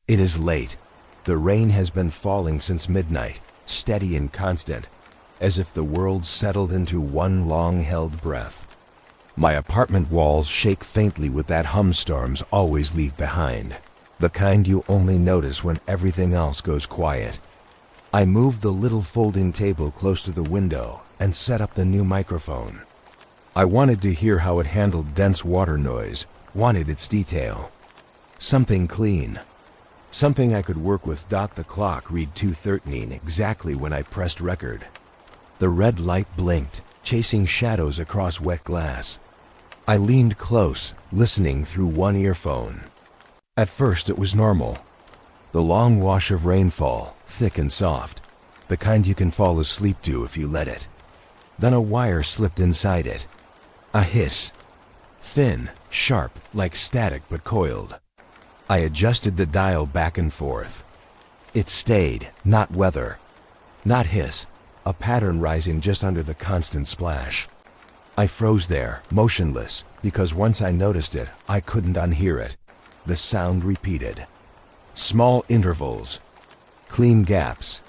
It is late. The rain has been falling since midnight, steady and constant, as if the world settled into one long-held breath. My apartment walls shake faintly with that hum storms always leave behind, the kind you only notice when everything else goes quiet. I moved the little folding table close to the window and set up the new microphone. I wanted to hear how it handled dense water noise, wanted its detail. Something clean. Something I could work with. The clock read 2:13 exactly when I pressed record. The red light blinked, chasing shadows across wet glass. I leaned close, listening through one earphone. At first it was normal. The long wash of rainfall, thick and soft, the kind you can fall asleep to if you let it. Then a wire slipped inside it. A hiss. Thin, sharp, like static but coiled. I adjusted the dial back and forth. It stayed, not weather, not hiss, a pattern rising just under the constant splash. I froze there, motionless, because once I noticed it, I couldn't unhear it. The sound repeated. Small intervals, clean gaps,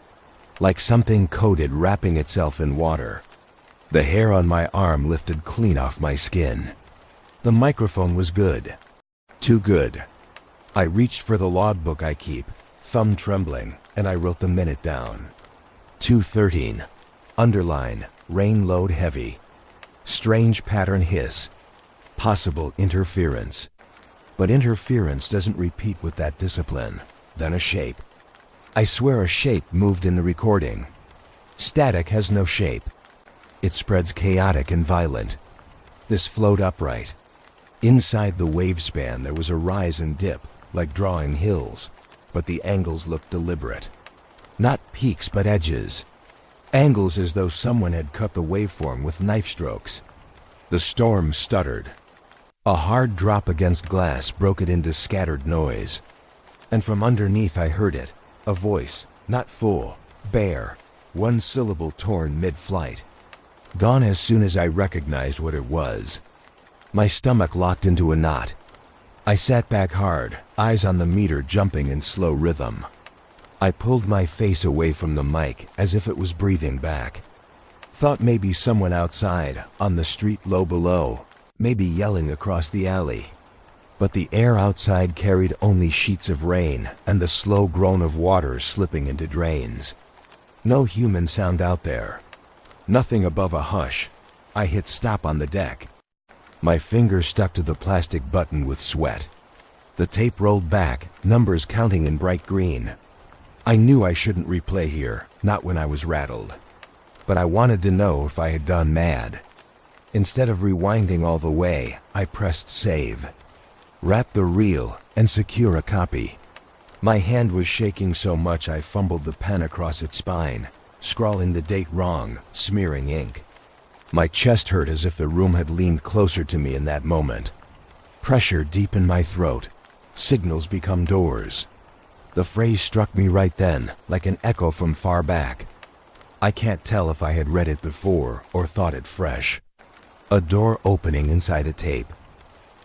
like something coded wrapping itself in water. The hair on my arm lifted clean off my skin. The microphone was good. Too good. I reached for the logbook I keep, thumb trembling, and I wrote the minute down. 2:13. Underline, rain load heavy. Strange pattern hiss. Possible interference. But interference doesn't repeat with that discipline. Then a shape. I swear a shape moved in the recording. Static has no shape. It spreads chaotic and violent. This flowed upright. Inside the wave span there was a rise and dip, like drawing hills, but the angles looked deliberate. Not peaks but edges. Angles as though someone had cut the waveform with knife strokes. The storm stuttered. A hard drop against glass broke it into scattered noise. And from underneath I heard it, a voice, not full, bare, one syllable torn mid-flight. Gone as soon as I recognized what it was. My stomach locked into a knot. I sat back hard, eyes on the meter jumping in slow rhythm. I pulled my face away from the mic as if it was breathing back. Thought maybe someone outside, on the street low below, maybe yelling across the alley. But the air outside carried only sheets of rain and the slow groan of water slipping into drains. No human sound out there. Nothing above a hush. I hit stop on the deck. My finger stuck to the plastic button with sweat. The tape rolled back, numbers counting in bright green. I knew I shouldn't replay here, not when I was rattled. But I wanted to know if I had gone mad. Instead of rewinding all the way, I pressed save. Wrap the reel and secure a copy. My hand was shaking so much I fumbled the pen across its spine, scrawling the date wrong, smearing ink. My chest hurt as if the room had leaned closer to me in that moment. Pressure deep in my throat. Signals become doors. The phrase struck me right then, like an echo from far back. I can't tell if I had read it before or thought it fresh. A door opening inside a tape.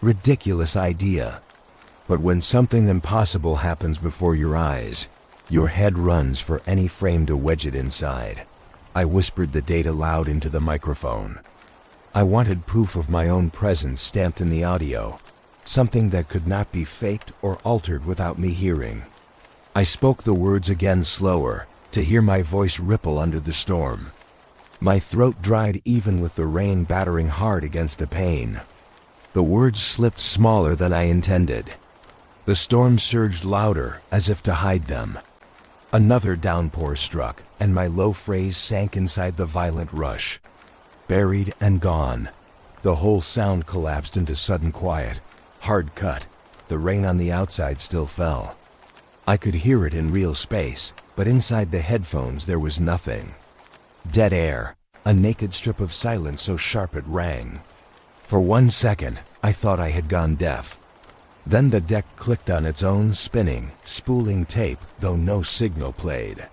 Ridiculous idea. But when something impossible happens before your eyes, your head runs for any frame to wedge it inside. I whispered the date aloud into the microphone. I wanted proof of my own presence stamped in the audio, something that could not be faked or altered without me hearing. I spoke the words again slower, to hear my voice ripple under the storm. My throat dried even with the rain battering hard against the pane. The words slipped smaller than I intended. The storm surged louder, as if to hide them. Another downpour struck, and my low phrase sank inside the violent rush. Buried and gone. The whole sound collapsed into sudden quiet. Hard cut. The rain on the outside still fell. I could hear it in real space, but inside the headphones there was nothing. Dead air. A naked strip of silence so sharp it rang. For 1 second, I thought I had gone deaf. Then the deck clicked on its own, spinning, spooling tape, though no signal played.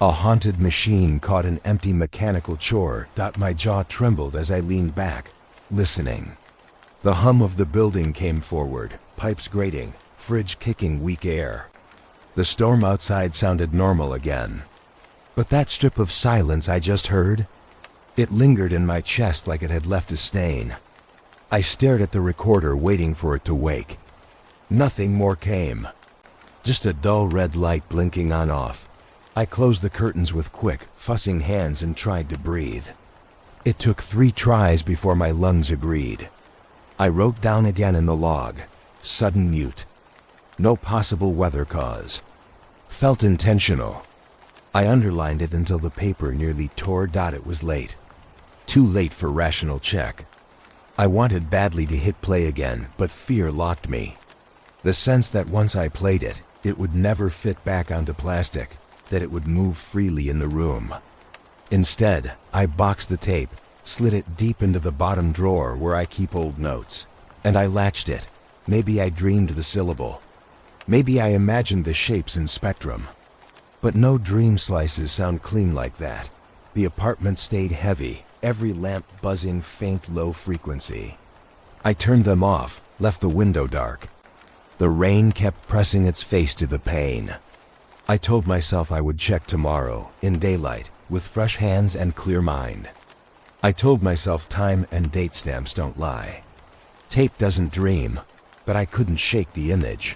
A haunted machine caught an empty mechanical chore. My jaw trembled as I leaned back, listening. The hum of the building came forward, pipes grating, fridge kicking weak air. The storm outside sounded normal again. But that strip of silence I just heard, it lingered in my chest like it had left a stain. I stared at the recorder, waiting for it to wake. Nothing more came. Just a dull red light blinking on-off. I closed the curtains with quick, fussing hands and tried to breathe. It took 3 tries before my lungs agreed. I wrote down again in the log, sudden mute. No possible weather cause. Felt intentional. I underlined it until the paper nearly tore. It was late. Too late for rational check. I wanted badly to hit play again, but fear locked me. The sense that once I played it, it would never fit back onto plastic, that it would move freely in the room. Instead, I boxed the tape, slid it deep into the bottom drawer where I keep old notes, and I latched it. Maybe I dreamed the syllable. Maybe I imagined the shapes in spectrum. But no dream slices sound clean like that. The apartment stayed heavy, every lamp buzzing faint low frequency. I turned them off, left the window dark. The rain kept pressing its face to the pane. I told myself I would check tomorrow, in daylight, with fresh hands and clear mind. I told myself time and date stamps don't lie. Tape doesn't dream, but I couldn't shake the image.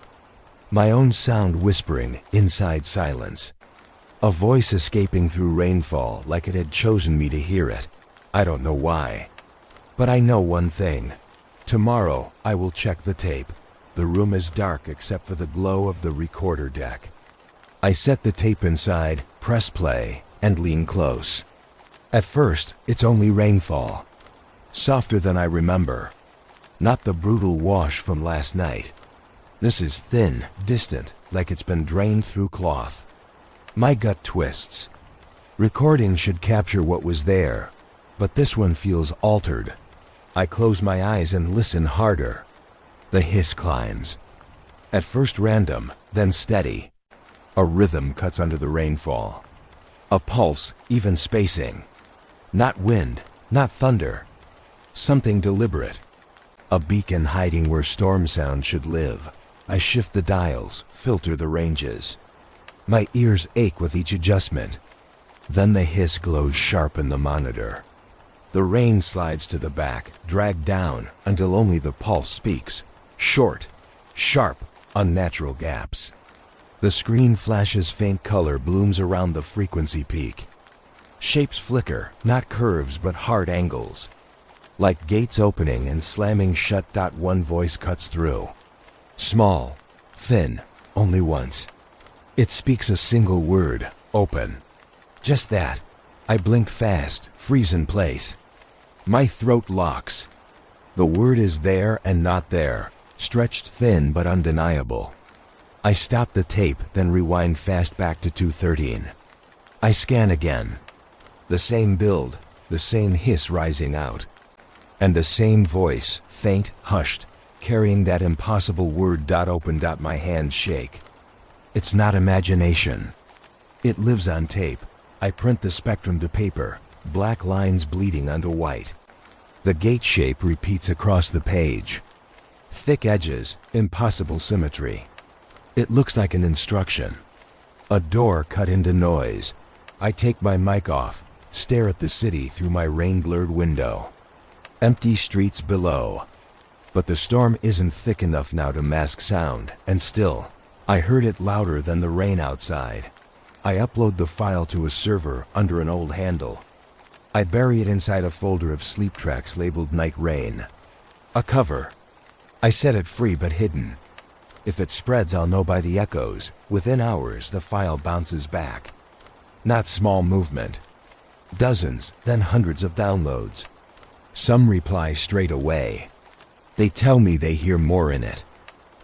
My own sound whispering inside silence. A voice escaping through rainfall like it had chosen me to hear it. I don't know why. But I know one thing. Tomorrow I will check the tape. The room is dark except for the glow of the recorder deck. I set the tape inside, press play, and lean close. At first, it's only rainfall. Softer than I remember. Not the brutal wash from last night. This is thin, distant, like it's been drained through cloth. My gut twists. Recording should capture what was there, but this one feels altered. I close my eyes and listen harder. The hiss climbs. At first random, then steady. A rhythm cuts under the rainfall. A pulse, even spacing. Not wind, not thunder. Something deliberate. A beacon hiding where storm sound should live. I shift the dials, filter the ranges. My ears ache with each adjustment. Then the hiss glows sharp in the monitor. The rain slides to the back, dragged down, until only the pulse speaks. Short, sharp, unnatural gaps. The screen flashes faint color blooms around the frequency peak. Shapes flicker, not curves but hard angles. Like gates opening and slamming shut. One voice cuts through. Small, thin, only once. It speaks a single word, open. Just that. I blink fast, freeze in place. My throat locks. The word is there and not there, stretched thin but undeniable. I stop the tape, then rewind fast back to 2:13. I scan again. The same build, the same hiss rising out. And the same voice, faint, hushed, carrying that impossible word. Open. My hands shake. It's not imagination. It lives on tape. I print the spectrum to paper, black lines bleeding onto white. The gate shape repeats across the page. Thick edges, impossible symmetry. It looks like an instruction. A door cut into noise. I take my mic off, stare at the city through my rain-blurred window. Empty streets below. But the storm isn't thick enough now to mask sound, and still, I heard it louder than the rain outside. I upload the file to a server under an old handle. I bury it inside a folder of sleep tracks labeled Night Rain. A cover. I set it free but hidden. If it spreads, I'll know by the echoes. Within hours, the file bounces back. Not small movement. Dozens, then hundreds of downloads. Some reply straight away. They tell me they hear more in it.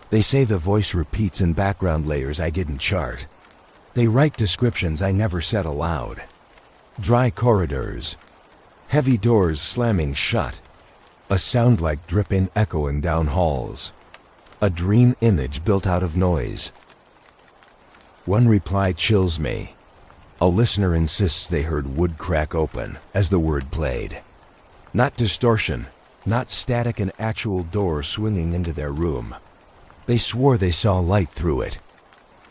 They say the voice repeats in background layers I didn't chart. They write descriptions I never said aloud. Dry corridors. Heavy doors slamming shut. A sound like dripping echoing down halls. A dream image built out of noise. One reply chills me. A listener insists they heard wood crack open as the word played. Not distortion, not static, an actual door swinging into their room. They swore they saw light through it.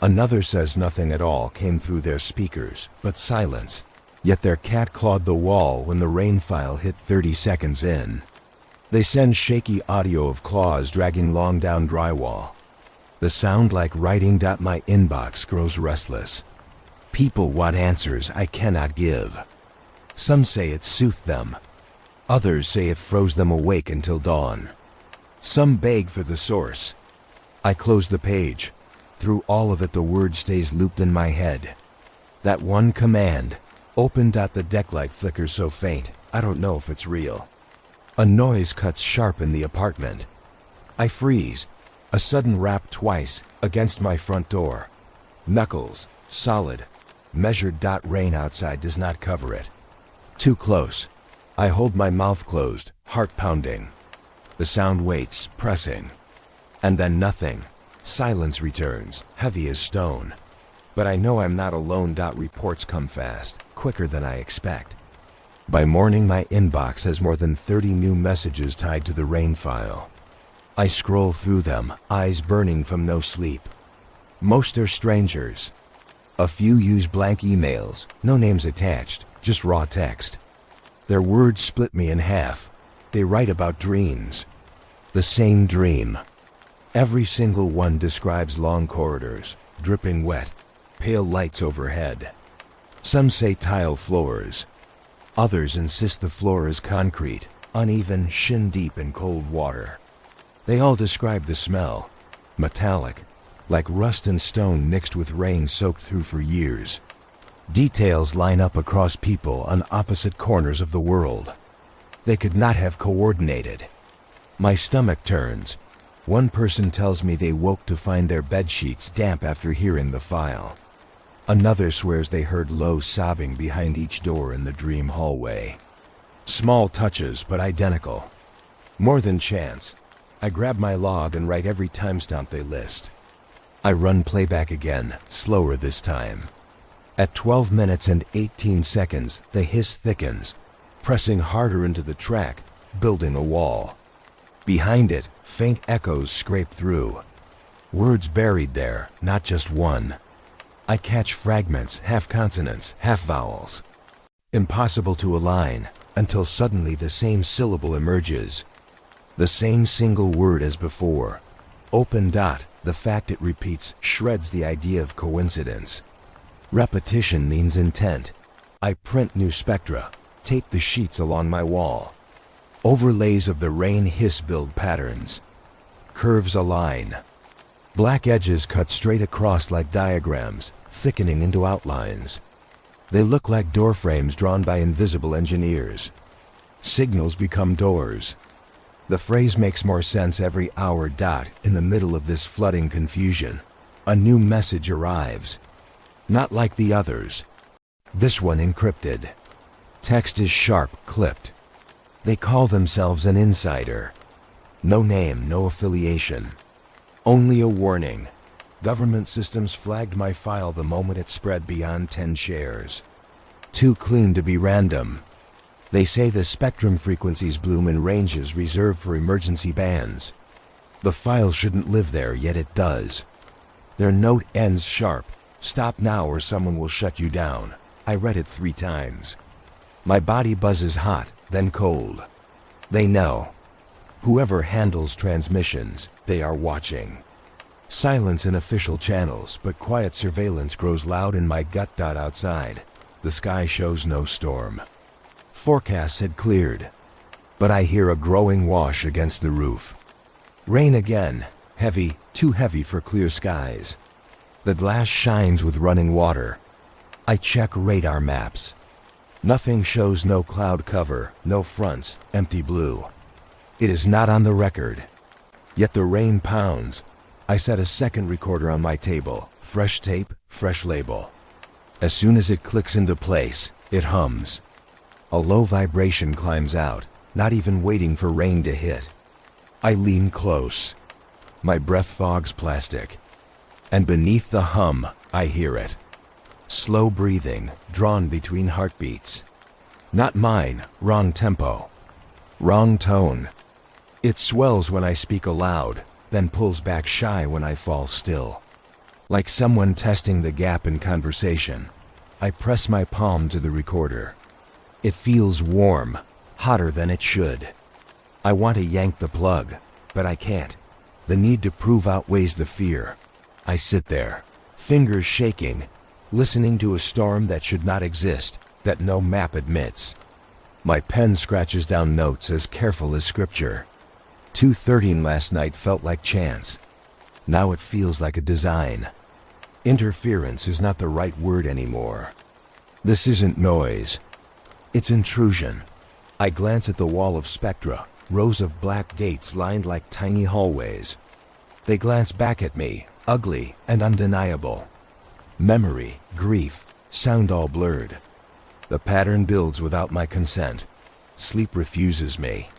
Another says nothing at all came through their speakers, but silence. Yet their cat clawed the wall when the rain file hit 30 seconds in. They send shaky audio of claws dragging long down drywall. The sound like writing. My inbox grows restless. People want answers I cannot give. Some say it soothed them. Others say it froze them awake until dawn. Some beg for the source. I close the page. Through all of it the word stays looped in my head. That one command, open. The deck light flickers so faint, I don't know if it's real. A noise cuts sharp in the apartment. I freeze. A sudden rap twice, against my front door. Knuckles, solid, measured. Rain outside does not cover it. Too close. I hold my mouth closed, heart pounding. The sound waits, pressing. And then nothing. Silence returns, heavy as stone. But I know I'm not alone. Reports come fast, quicker than I expect. By morning my inbox has more than 30 new messages tied to the rain file. I scroll through them, eyes burning from no sleep. Most are strangers. A few use blank emails, no names attached, just raw text. Their words split me in half. They write about dreams. The same dream. Every single one describes long corridors, dripping wet, pale lights overhead. Some say tile floors. Others insist the floor is concrete, uneven, shin-deep in cold water. They all describe the smell, metallic, like rust and stone mixed with rain soaked through for years. Details line up across people on opposite corners of the world. They could not have coordinated. My stomach turns. One person tells me they woke to find their bedsheets damp after hearing the file. Another swears they heard low sobbing behind each door in the dream hallway. Small touches, but identical. More than chance. I grab my log and write every timestamp they list. I run playback again, slower this time. At 12 minutes and 18 seconds, the hiss thickens, pressing harder into the track, building a wall. Behind it, faint echoes scrape through. Words buried there, not just one. I catch fragments, half consonants, half vowels. Impossible to align, until suddenly the same syllable emerges. The same single word as before. Open. The fact it repeats shreds the idea of coincidence. Repetition means intent. I print new spectra, tape the sheets along my wall. Overlays of the rain hiss build patterns. Curves align. Black edges cut straight across like diagrams, thickening into outlines. They look like door frames drawn by invisible engineers. Signals become doors. The phrase makes more sense every hour. In the middle of this flooding confusion, a new message arrives. Not like the others. This one encrypted. Text is sharp, clipped. They call themselves an insider. No name, no affiliation. Only a warning. Government systems flagged my file the moment it spread beyond 10 shares. Too clean to be random. They say the spectrum frequencies bloom in ranges reserved for emergency bands. The file shouldn't live there, yet it does. Their note ends sharp. Stop now or someone will shut you down. I read it 3 times. My body buzzes hot, then cold. They know. Whoever handles transmissions, they are watching. Silence in official channels, but quiet surveillance grows loud in my gut. Outside, the sky shows no storm. Forecasts had cleared, but I hear a growing wash against the roof. Rain again, heavy, too heavy for clear skies. The glass shines with running water. I check radar maps. Nothing shows, no cloud cover, no fronts, empty blue. It is not on the record. Yet the rain pounds. I set a second recorder on my table. Fresh tape, fresh label. As soon as it clicks into place, it hums. A low vibration climbs out, not even waiting for rain to hit. I lean close. My breath fogs plastic. And beneath the hum, I hear it. Slow breathing, drawn between heartbeats. Not mine, wrong tempo. Wrong tone. It swells when I speak aloud, then pulls back shy when I fall still. Like someone testing the gap in conversation. I press my palm to the recorder. It feels warm, hotter than it should. I want to yank the plug, but I can't. The need to prove outweighs the fear. I sit there, fingers shaking, listening to a storm that should not exist, that no map admits. My pen scratches down notes as careful as scripture. 2:13 last night felt like chance. Now it feels like a design. Interference is not the right word anymore. This isn't noise. It's intrusion. I glance at the wall of spectra, rows of black gates lined like tiny hallways. They glance back at me, ugly and undeniable. Memory, grief, sound all blurred. The pattern builds without my consent. Sleep refuses me.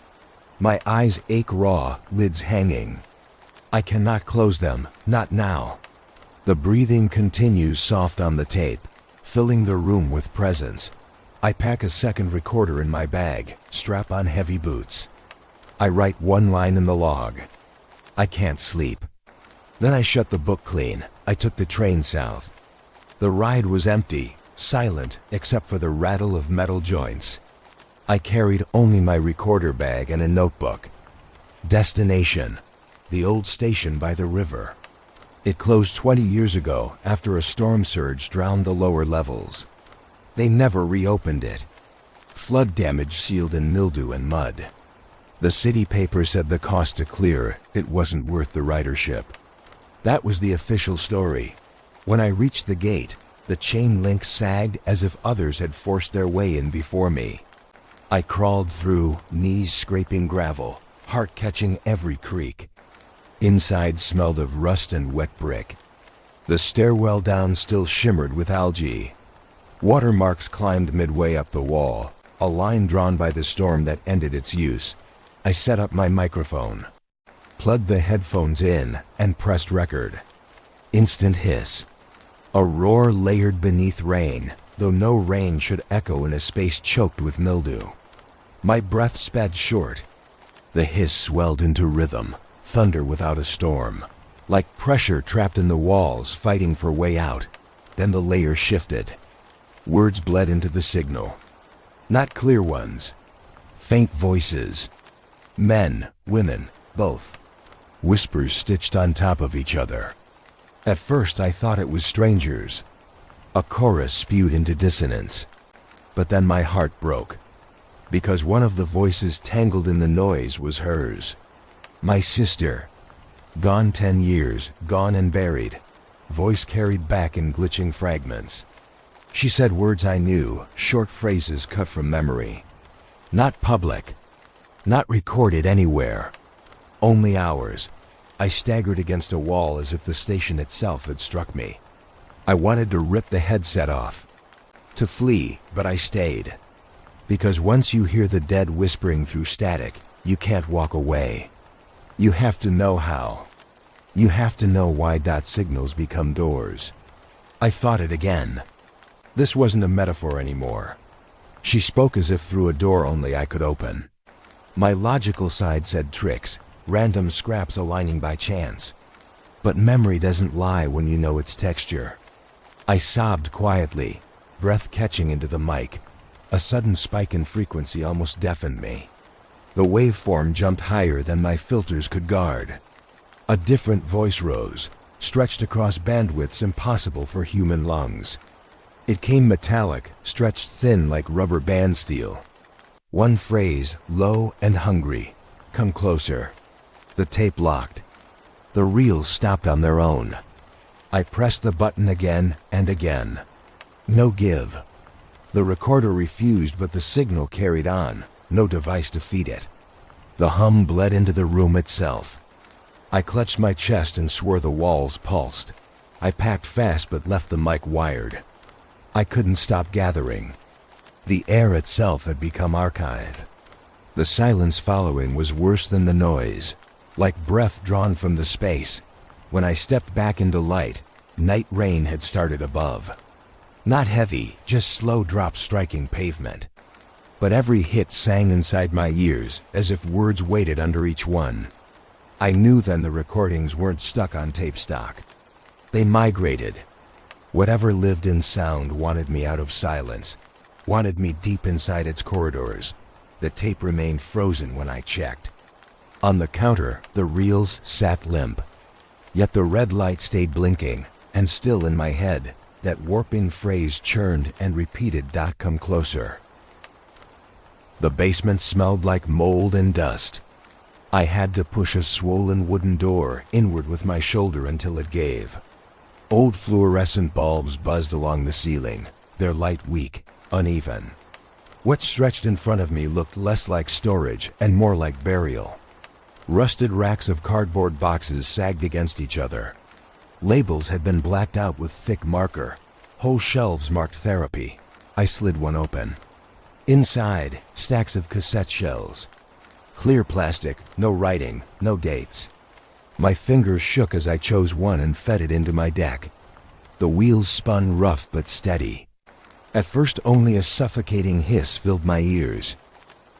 My eyes ache raw, lids hanging. I cannot close them, not now. The breathing continues soft on the tape, filling the room with presence. I pack a second recorder in my bag, strap on heavy boots. I write one line in the log. I can't sleep. Then I shut the book clean. I took the train south. The ride was empty, silent except for the rattle of metal joints. I carried only my recorder bag and a notebook. Destination: the old station by the river. It closed 20 years ago after a storm surge drowned the lower levels. They never reopened it. Flood damage sealed in mildew and mud. The city paper said the cost to clear it wasn't worth the ridership. That was the official story. When I reached the gate, the chain link sagged as if others had forced their way in before me. I crawled through, knees scraping gravel, heart catching every creak. Inside smelled of rust and wet brick. The stairwell down still shimmered with algae. Watermarks climbed midway up the wall, a line drawn by the storm that ended its use. I set up my microphone, plugged the headphones in, and pressed record. Instant hiss. A roar layered beneath rain, though no rain should echo in a space choked with mildew. My breath sped short. The hiss swelled into rhythm, thunder without a storm, like pressure trapped in the walls fighting for way out. Then the layer shifted. Words bled into the signal. Not clear ones. Faint voices. Men, women, both. Whispers stitched on top of each other. At first I thought it was strangers. A chorus spewed into dissonance. But then my heart broke, because one of the voices tangled in the noise was hers. My sister. Gone 10 years, gone and buried. Voice carried back in glitching fragments. She said words I knew, short phrases cut from memory. Not public. Not recorded anywhere. Only ours. I staggered against a wall as if the station itself had struck me. I wanted to rip the headset off, to flee, but I stayed. Because once you hear the dead whispering through static, you can't walk away. You have to know how. You have to know why dot signals become doors. I thought it again. This wasn't a metaphor anymore. She spoke as if through a door only I could open. My logical side said tricks, random scraps aligning by chance. But memory doesn't lie when you know its texture. I sobbed quietly, breath catching into the mic. A sudden spike in frequency almost deafened me. The waveform jumped higher than my filters could guard. A different voice rose, stretched across bandwidths impossible for human lungs. It came metallic, stretched thin like rubber band steel. One phrase, low and hungry. Come closer. The tape locked. The reels stopped on their own. I pressed the button again and again. No give. The recorder refused, but the signal carried on, no device to feed it. The hum bled into the room itself. I clutched my chest and swore the walls pulsed. I packed fast but left the mic wired. I couldn't stop gathering. The air itself had become archive. The silence following was worse than the noise, like breath drawn from the space. When I stepped back into light, night rain had started above. Not heavy, just slow drops striking pavement. But every hit sang inside my ears, as if words waited under each one. I knew then the recordings weren't stuck on tape stock. They migrated. Whatever lived in sound wanted me out of silence, wanted me deep inside its corridors. The tape remained frozen when I checked. On the counter, the reels sat limp. Yet the red light stayed blinking, and still in my head, that warping phrase churned and repeated. Come closer. The basement smelled like mold and dust. I had to push a swollen wooden door inward with my shoulder until it gave. Old fluorescent bulbs buzzed along the ceiling, their light weak, uneven. What stretched in front of me looked less like storage and more like burial. Rusted racks of cardboard boxes sagged against each other. Labels had been blacked out with thick marker. Whole shelves marked therapy. I slid one open. Inside, stacks of cassette shells. Clear plastic, no writing, no dates. My fingers shook as I chose one and fed it into my deck. The wheels spun rough but steady. At first only a suffocating hiss filled my ears.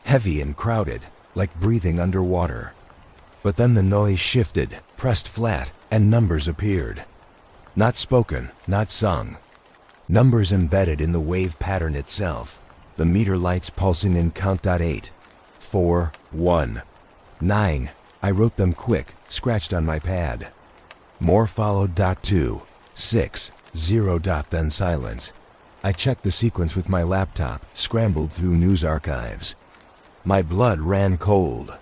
Heavy and crowded, like breathing underwater. But then the noise shifted, pressed flat, and numbers appeared. Not spoken, not sung. Numbers embedded in the wave pattern itself. The meter lights pulsing in count. 8, 4, 1, 9. I wrote them quick, scratched on my pad. More followed. 2, 6, 0. Then silence. I checked the sequence with my laptop, scrambled through news archives. My blood ran cold.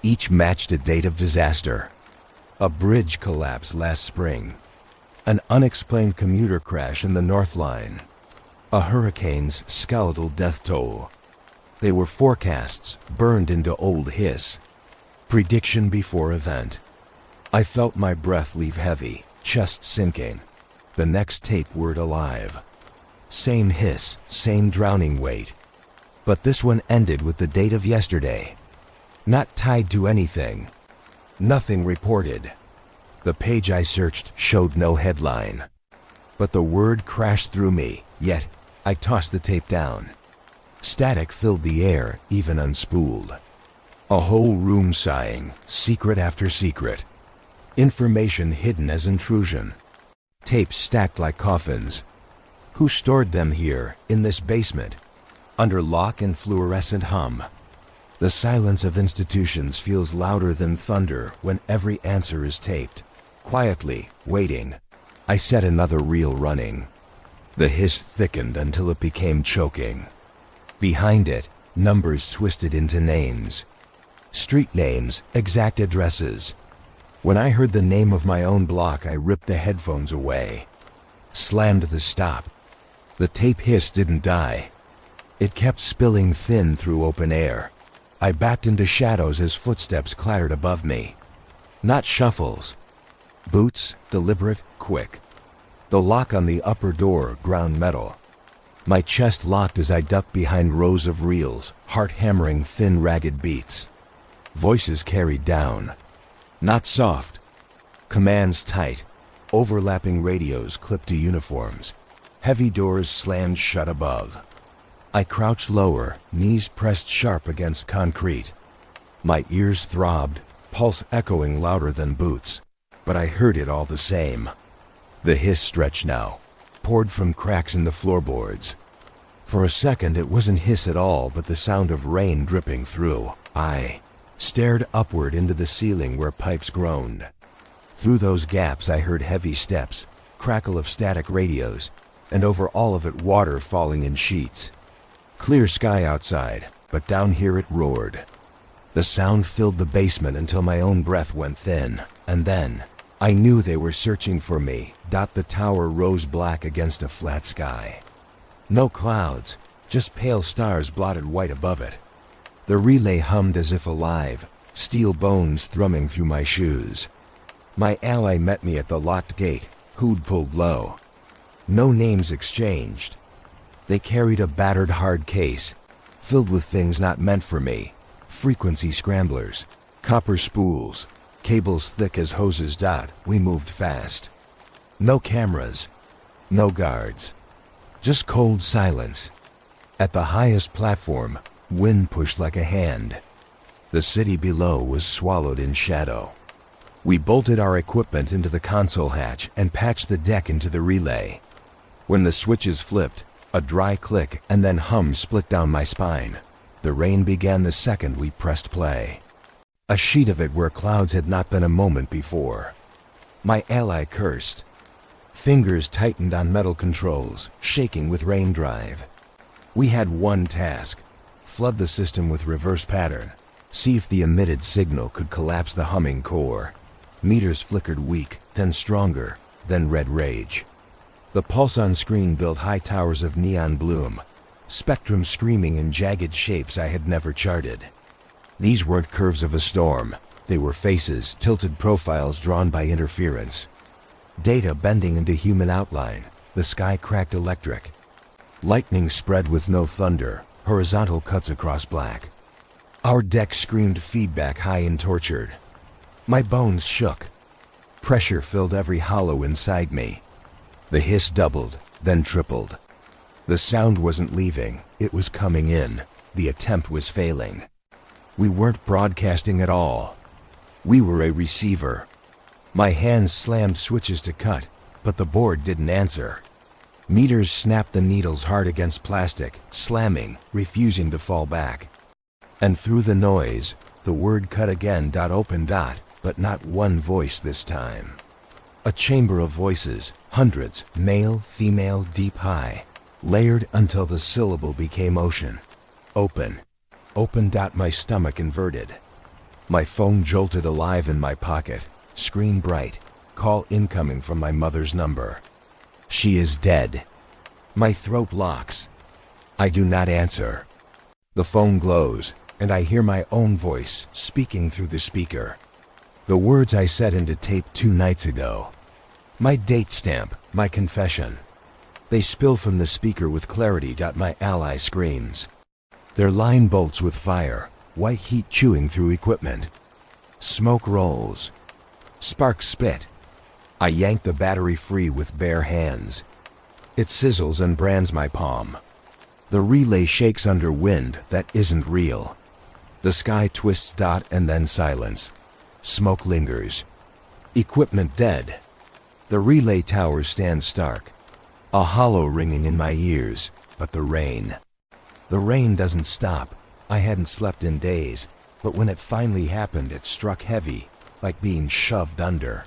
Each matched a date of disaster. A bridge collapse last spring. An unexplained commuter crash in the North Line. A hurricane's skeletal death toll. They were forecasts burned into old hiss. Prediction before event. I felt my breath leave heavy, chest sinking. The next tape word alive. Same hiss, same drowning weight. But this one ended with the date of yesterday. Not tied to anything. Nothing reported. The page I searched showed no headline. But the word crashed through me, yet I tossed the tape down. Static filled the air, even unspooled. A whole room sighing, secret after secret. Information hidden as intrusion. Tapes stacked like coffins. Who stored them here, in this basement? Under lock and fluorescent hum. The silence of institutions feels louder than thunder when every answer is taped. Quietly, waiting, I set another reel running. The hiss thickened until it became choking. Behind it, numbers twisted into names. Street names, exact addresses. When I heard the name of my own block, I ripped the headphones away. Slammed the stop. The tape hiss didn't die. It kept spilling thin through open air. I backed into shadows as footsteps clattered above me. Not shuffles. Boots, deliberate, quick. The lock on the upper door ground metal. My chest locked as I ducked behind rows of reels, heart hammering thin, ragged beats. Voices carried down. Not soft. Commands tight. Overlapping radios clipped to uniforms. Heavy doors slammed shut above. I crouched lower, knees pressed sharp against concrete. My ears throbbed, pulse echoing louder than boots, but I heard it all the same. The hiss stretched now, poured from cracks in the floorboards. For a second it wasn't hiss at all, but the sound of rain dripping through. I stared upward into the ceiling where pipes groaned. Through those gaps I heard heavy steps, crackle of static radios, and over all of it water falling in sheets. Clear sky outside, but down here it roared. The sound filled the basement until my own breath went thin, and then I knew they were searching for me. The tower rose black against a flat sky. No clouds, just pale stars blotted white above it. The relay hummed as if alive, steel bones thrumming through my shoes. My ally met me at the locked gate, hood pulled low. No names exchanged. They carried a battered hard case, filled with things not meant for me. Frequency scramblers, copper spools, cables thick as hoses. We moved fast. No cameras, no guards. Just cold silence. At the highest platform, wind pushed like a hand. The city below was swallowed in shadow. We bolted our equipment into the console hatch and patched the deck into the relay. When the switches flipped, a dry click and then hum split down my spine. The rain began the second we pressed play. A sheet of it where clouds had not been a moment before. My ally cursed. Fingers tightened on metal controls, shaking with rain drive. We had one task: flood the system with reverse pattern. See if the emitted signal could collapse the humming core. Meters flickered weak, then stronger, then red rage. The pulse on screen built high towers of neon bloom, spectrum screaming in jagged shapes I had never charted. These weren't curves of a storm. They were faces, tilted profiles drawn by interference. Data bending into human outline. The sky cracked electric. Lightning spread with no thunder, horizontal cuts across black. Our deck screamed feedback high and tortured. My bones shook. Pressure filled every hollow inside me. The hiss doubled, then tripled. The sound wasn't leaving, it was coming in. The attempt was failing. We weren't broadcasting at all. We were a receiver. My hands slammed switches to cut, but the board didn't answer. Meters snapped the needles hard against plastic, slamming, refusing to fall back. And through the noise, the word cut again. Open. But not one voice this time. A chamber of voices, hundreds, male, female, deep, high, layered until the syllable became ocean. Open. Open. My stomach inverted. My phone jolted alive in my pocket, screen bright, call incoming from my mother's number. She is dead. My throat locks. I do not answer. The phone glows, and I hear my own voice speaking through the speaker. The words I said into tape 2 nights ago. My date stamp, my confession. They spill from the speaker with clarity. My ally screams. Their line bolts with fire, white heat chewing through equipment. Smoke rolls. Sparks spit. I yank the battery free with bare hands. It sizzles and brands my palm. The relay shakes under wind that isn't real. The sky twists. And then silence. Smoke lingers. Equipment dead. The relay towers stand stark. A hollow ringing in my ears, but the rain. The rain doesn't stop. I hadn't slept in days, but when it finally happened, it struck heavy, like being shoved under.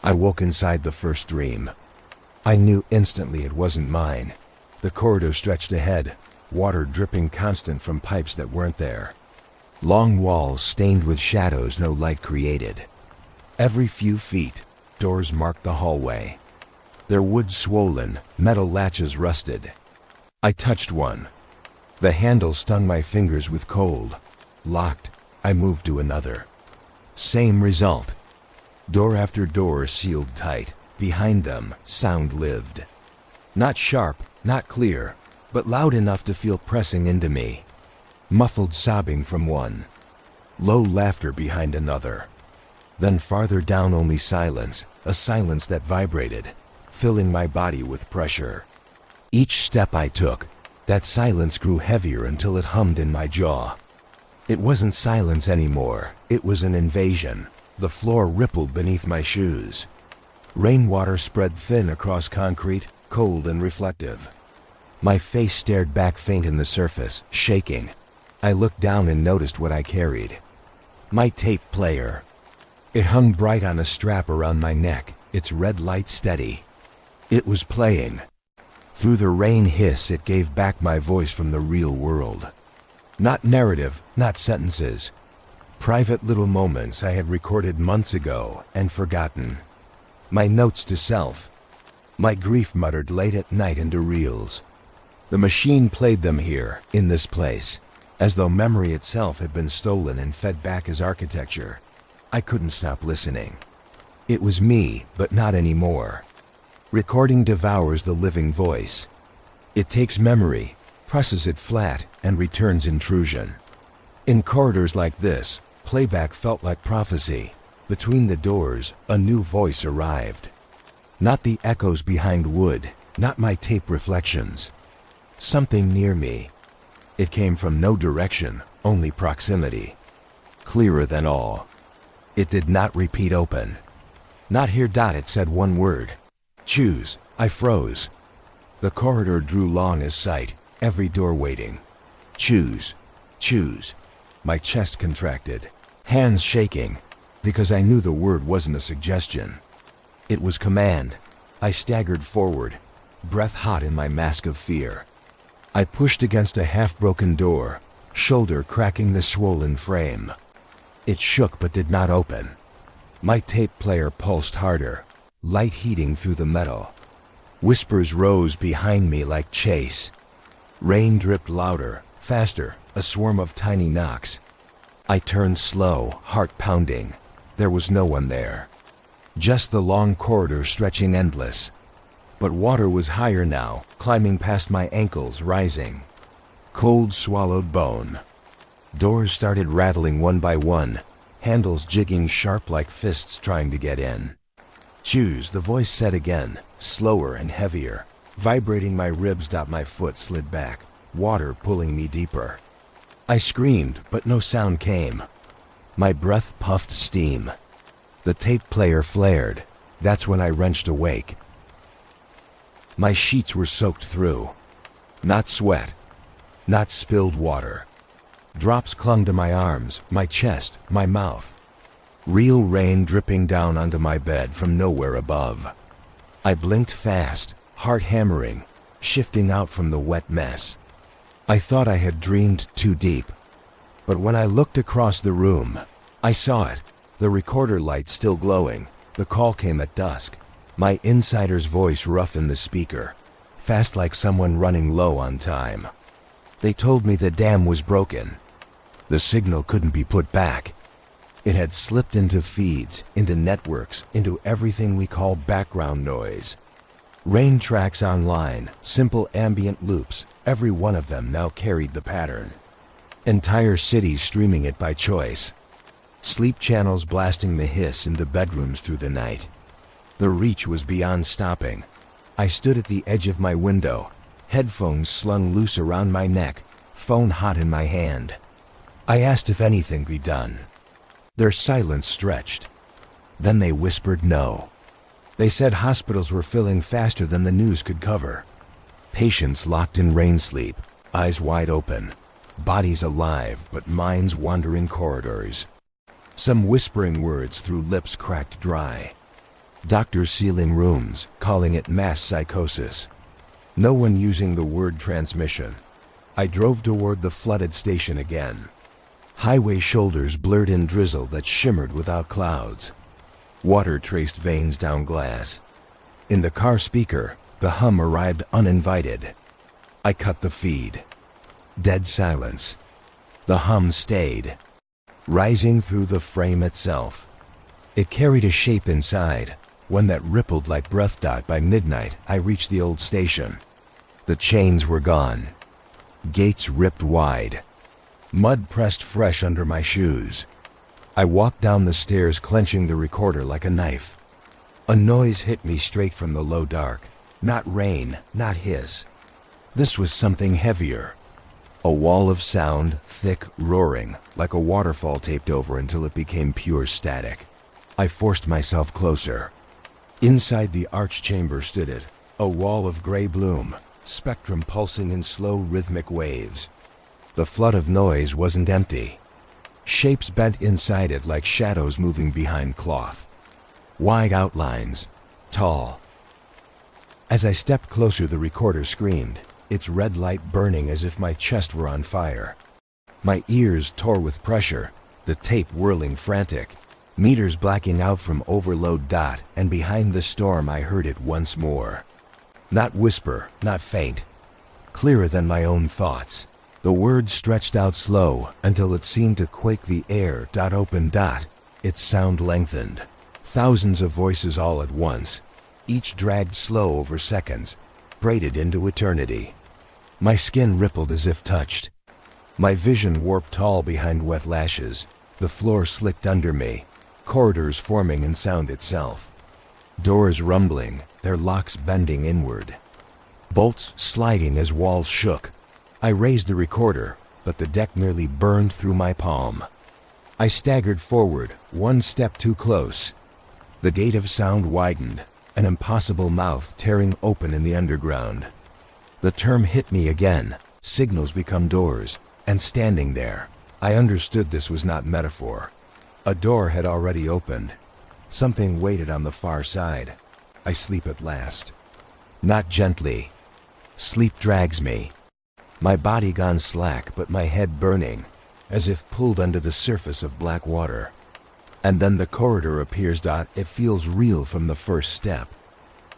I woke inside the first dream. I knew instantly it wasn't mine. The corridor stretched ahead, water dripping constant from pipes that weren't there. Long walls stained with shadows no light created. Every few feet, doors marked the hallway. Their wood swollen, metal latches rusted. I touched one. The handle stung my fingers with cold. Locked, I moved to another. Same result. Door after door sealed tight. Behind them, sound lived. Not sharp, not clear, but loud enough to feel pressing into me. Muffled sobbing from one. Low laughter behind another. Then farther down only silence, a silence that vibrated, filling my body with pressure. Each step I took, that silence grew heavier until it hummed in my jaw. It wasn't silence anymore, it was an invasion. The floor rippled beneath my shoes. Rainwater spread thin across concrete, cold and reflective. My face stared back faint in the surface, shaking. I looked down and noticed what I carried. My tape player. It hung bright on a strap around my neck, its red light steady. It was playing. Through the rain hiss, it gave back my voice from the real world. Not narrative, not sentences. Private little moments I had recorded months ago and forgotten. My notes to self. My grief muttered late at night into reels. The machine played them here, in this place, as though memory itself had been stolen and fed back as architecture. I couldn't stop listening. It was me, but not anymore. Recording devours the living voice. It takes memory, presses it flat, and returns intrusion. In corridors like this, playback felt like prophecy. Between the doors, a new voice arrived. Not the echoes behind wood, not my tape reflections. Something near me. It came from no direction, only proximity. Clearer than all. It did not repeat open. Not here. It said one word. Choose. I froze. The corridor drew long as sight, every door waiting. Choose. Choose. My chest contracted, hands shaking, because I knew the word wasn't a suggestion. It was command. I staggered forward, breath hot in my mask of fear. I pushed against a half-broken door, shoulder cracking the swollen frame. It shook but did not open. My tape player pulsed harder, light heating through the metal. Whispers rose behind me like chase. Rain dripped louder, faster, a swarm of tiny knocks. I turned slow, heart pounding. There was no one there. Just the long corridor stretching endless. But water was higher now, climbing past my ankles, rising. Cold swallowed bone. Doors started rattling one by one, handles jigging sharp like fists trying to get in. Choose, the voice said again, slower and heavier, vibrating my ribs. My foot slid back, water pulling me deeper. I screamed, but no sound came. My breath puffed steam. The tape player flared. That's when I wrenched awake. My sheets were soaked through. Not sweat, not spilled water. Drops clung to my arms, my chest, my mouth. Real rain dripping down onto my bed from nowhere above. I blinked fast, heart hammering, shifting out from the wet mess. I thought I had dreamed too deep. But when I looked across the room, I saw it, the recorder light still glowing. The call came at dusk. My insider's voice rough in the speaker, fast like someone running low on time. They told me the dam was broken. The signal couldn't be put back. It had slipped into feeds, into networks, into everything we call background noise. Rain tracks online, simple ambient loops, every one of them now carried the pattern. Entire cities streaming it by choice. Sleep channels blasting the hiss into bedrooms through the night. The reach was beyond stopping. I stood at the edge of my window, headphones slung loose around my neck, phone hot in my hand. I asked if anything could be done. Their silence stretched. Then they whispered no. They said hospitals were filling faster than the news could cover. Patients locked in rain sleep, eyes wide open, bodies alive but minds wandering corridors. Some whispering words through lips cracked dry. Doctors sealing rooms, calling it mass psychosis. No one using the word transmission. I drove toward the flooded station again. Highway shoulders blurred in drizzle that shimmered without clouds. Water traced veins down glass. In the car speaker, the hum arrived uninvited. I cut the feed. Dead silence. The hum stayed, rising through the frame itself. It carried a shape inside, one that rippled like breath. By midnight, I reached the old station. The chains were gone. Gates ripped wide. Mud pressed fresh under my shoes. I walked down the stairs, clenching the recorder like a knife. A noise hit me straight from the low dark. Not rain, not hiss. This was something heavier. A wall of sound, thick, roaring, like a waterfall taped over until it became pure static. I forced myself closer. Inside the arch chamber stood it, a wall of gray bloom, spectrum pulsing in slow rhythmic waves. The flood of noise wasn't empty. Shapes bent inside it like shadows moving behind cloth. Wide outlines, tall. As I stepped closer, the recorder screamed, its red light burning as if my chest were on fire. My ears tore with pressure, the tape whirling frantic, meters blacking out from overload. And behind the storm I heard it once more. Not whisper, not faint. Clearer than my own thoughts. The words stretched out slow until it seemed to quake the air. Open. Its sound lengthened. Thousands of voices all at once, each dragged slow over seconds, braided into eternity. My skin rippled as if touched. My vision warped tall behind wet lashes. The floor slicked under me, corridors forming in sound itself. Doors rumbling, their locks bending inward. Bolts sliding as walls shook. I raised the recorder, but the deck nearly burned through my palm. I staggered forward, one step too close. The gate of sound widened, an impossible mouth tearing open in the underground. The term hit me again, signals become doors, and standing there, I understood this was not metaphor. A door had already opened. Something waited on the far side. I sleep at last. Not gently. Sleep drags me. My body gone slack, but my head burning, as if pulled under the surface of black water. And then the corridor appears. It feels real from the first step.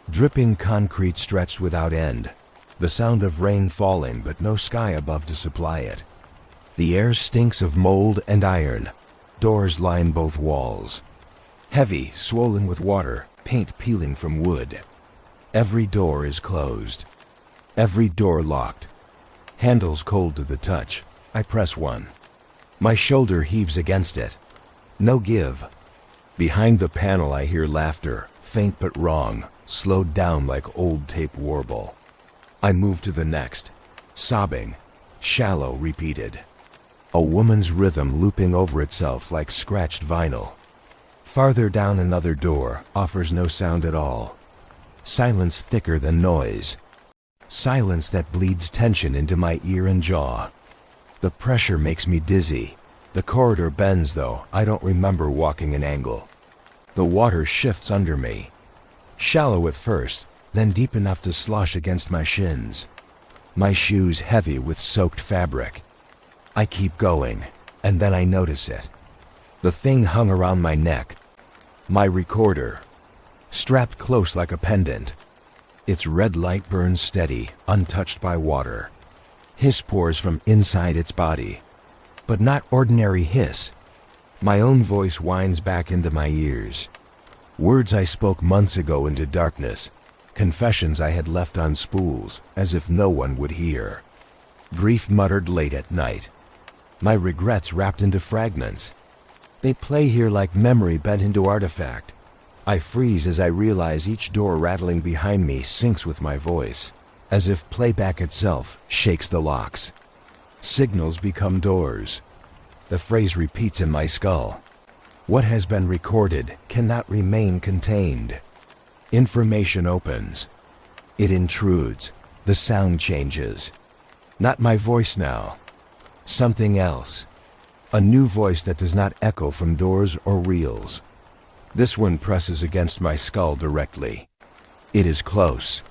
Dripping concrete stretched without end. The sound of rain falling, but no sky above to supply it. The air stinks of mold and iron. Doors line both walls. Heavy, swollen with water, paint peeling from wood. Every door is closed. Every door locked. Handles cold to the touch. I press one. My shoulder heaves against it. No give. Behind the panel I hear laughter, faint but wrong, slowed down like old tape warble. I move to the next. Sobbing. Shallow repeated. A woman's rhythm looping over itself like scratched vinyl. Farther down another door offers no sound at all. Silence thicker than noise. Silence that bleeds tension into my ear and jaw. The pressure makes me dizzy. The corridor bends though, I don't remember walking an angle. The water shifts under me. Shallow at first, then deep enough to slosh against my shins. My shoes heavy with soaked fabric. I keep going, and then I notice it. The thing hung around my neck. My recorder. Strapped close like a pendant. Its red light burns steady, untouched by water. Hiss pours from inside its body. But not ordinary hiss. My own voice whines back into my ears. Words I spoke months ago into darkness. Confessions I had left on spools, as if no one would hear. Grief muttered late at night. My regrets wrapped into fragments. They play here like memory bent into artifact. I freeze as I realize each door rattling behind me syncs with my voice, as if playback itself shakes the locks. Signals become doors. The phrase repeats in my skull. What has been recorded cannot remain contained. Information opens. It intrudes. The sound changes. Not my voice now. Something else. A new voice that does not echo from doors or reels. This one presses against my skull directly. It is close.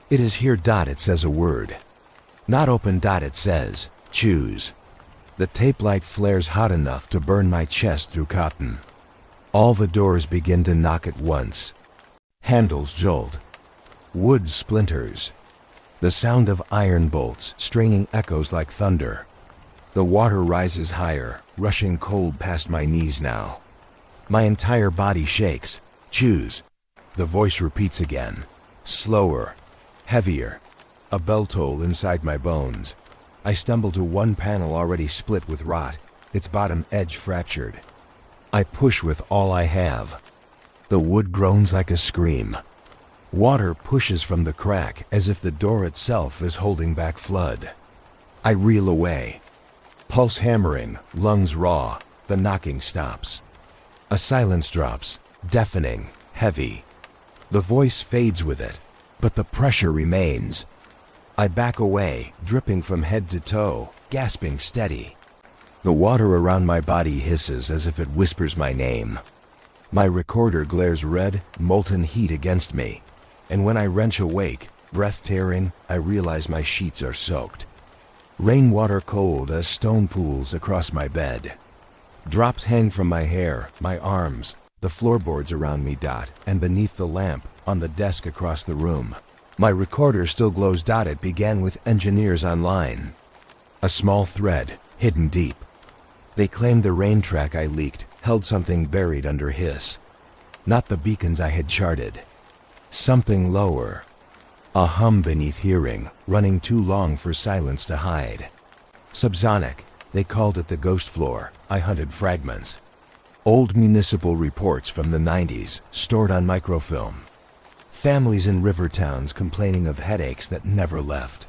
It is here. It says a word. Not open. It says, choose. The tape light flares hot enough to burn my chest through cotton. All the doors begin to knock at once. Handles jolt. Wood splinters. The sound of iron bolts straining echoes like thunder. The water rises higher, rushing cold past my knees now. My entire body shakes. Choose. The voice repeats again. Slower. Heavier. A bell toll inside my bones. I stumble to one panel already split with rot, its bottom edge fractured. I push with all I have. The wood groans like a scream. Water pushes from the crack as if the door itself is holding back flood. I reel away. Pulse hammering, lungs raw, the knocking stops. A silence drops, deafening, heavy. The voice fades with it, but the pressure remains. I back away, dripping from head to toe, gasping steady. The water around my body hisses as if it whispers my name. My recorder glares red, molten heat against me, and when I wrench awake, breath tearing, I realize my sheets are soaked. Rainwater cold as stone pools across my bed. Drops hang from my hair, my arms, the floorboards around me. And beneath the lamp, on the desk across the room. My recorder still glows. It began with engineers online. A small thread, hidden deep. They claimed the rain track I leaked held something buried under hiss. Not the beacons I had charted. Something lower. A hum beneath hearing, running too long for silence to hide. Subsonic, they called it the ghost floor. I hunted fragments. Old municipal reports from the 90s, stored on microfilm. Families in river towns complaining of headaches that never left.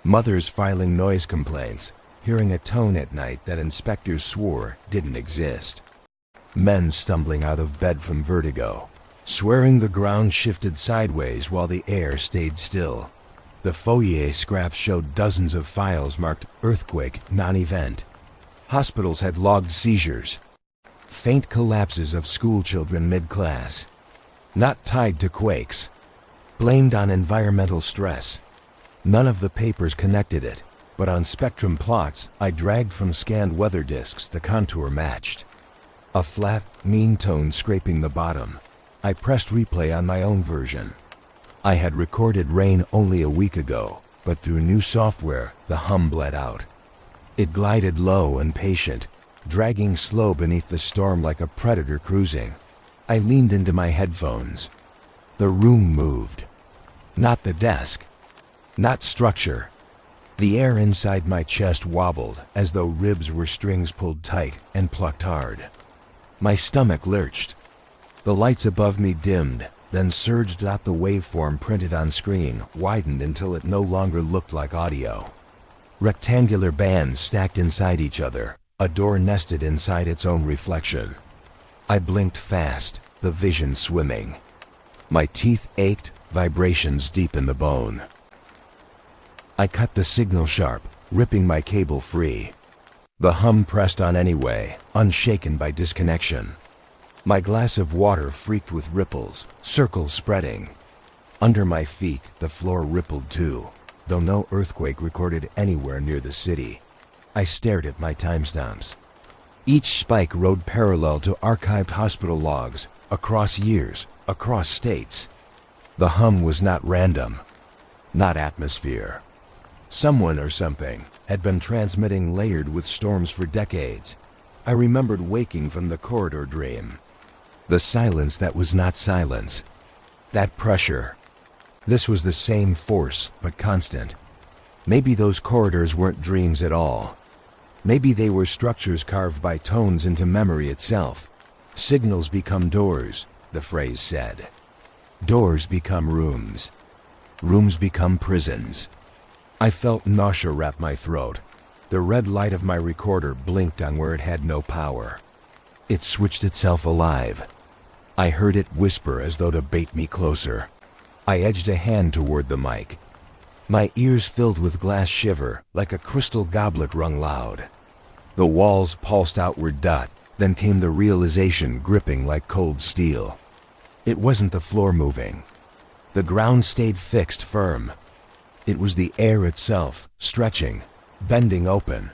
Mothers filing noise complaints, hearing a tone at night that inspectors swore didn't exist. Men stumbling out of bed from vertigo, swearing the ground shifted sideways while the air stayed still. The foyer scraps showed dozens of files marked earthquake, non-event. Hospitals had logged seizures, faint collapses of schoolchildren mid-class, not tied to quakes, blamed on environmental stress. None of the papers connected it, but on spectrum plots I dragged from scanned weather disks the contour matched. A flat, mean tone scraping the bottom. I pressed replay on my own version. I had recorded rain only a week ago, but through new software, the hum bled out. It glided low and patient, dragging slow beneath the storm like a predator cruising. I leaned into my headphones. The room moved. Not the desk. Not structure. The air inside my chest wobbled as though ribs were strings pulled tight and plucked hard. My stomach lurched. The lights above me dimmed, then surged out. The waveform printed on screen widened until it no longer looked like audio. Rectangular bands stacked inside each other, a door nested inside its own reflection. I blinked fast, the vision swimming. My teeth ached, vibrations deep in the bone. I cut the signal sharp, ripping my cable free. The hum pressed on anyway, unshaken by disconnection. My glass of water freaked with ripples, circles spreading. Under my feet, the floor rippled too, though no earthquake recorded anywhere near the city. I stared at my timestamps. Each spike rode parallel to archived hospital logs, across years, across states. The hum was not random, not atmosphere. Someone or something had been transmitting layered with storms for decades. I remembered waking from the corridor dream. The silence that was not silence. That pressure. This was the same force, but constant. Maybe those corridors weren't dreams at all. Maybe they were structures carved by tones into memory itself. Signals become doors, the phrase said. Doors become rooms. Rooms become prisons. I felt nausea wrap my throat. The red light of my recorder blinked on where it had no power. It switched itself alive. I heard it whisper as though to bait me closer. I edged a hand toward the mic. My ears filled with glass shiver, like a crystal goblet rung loud. The walls pulsed outward. Then came the realization gripping like cold steel. It wasn't the floor moving. The ground stayed fixed, firm. It was the air itself, stretching, bending open.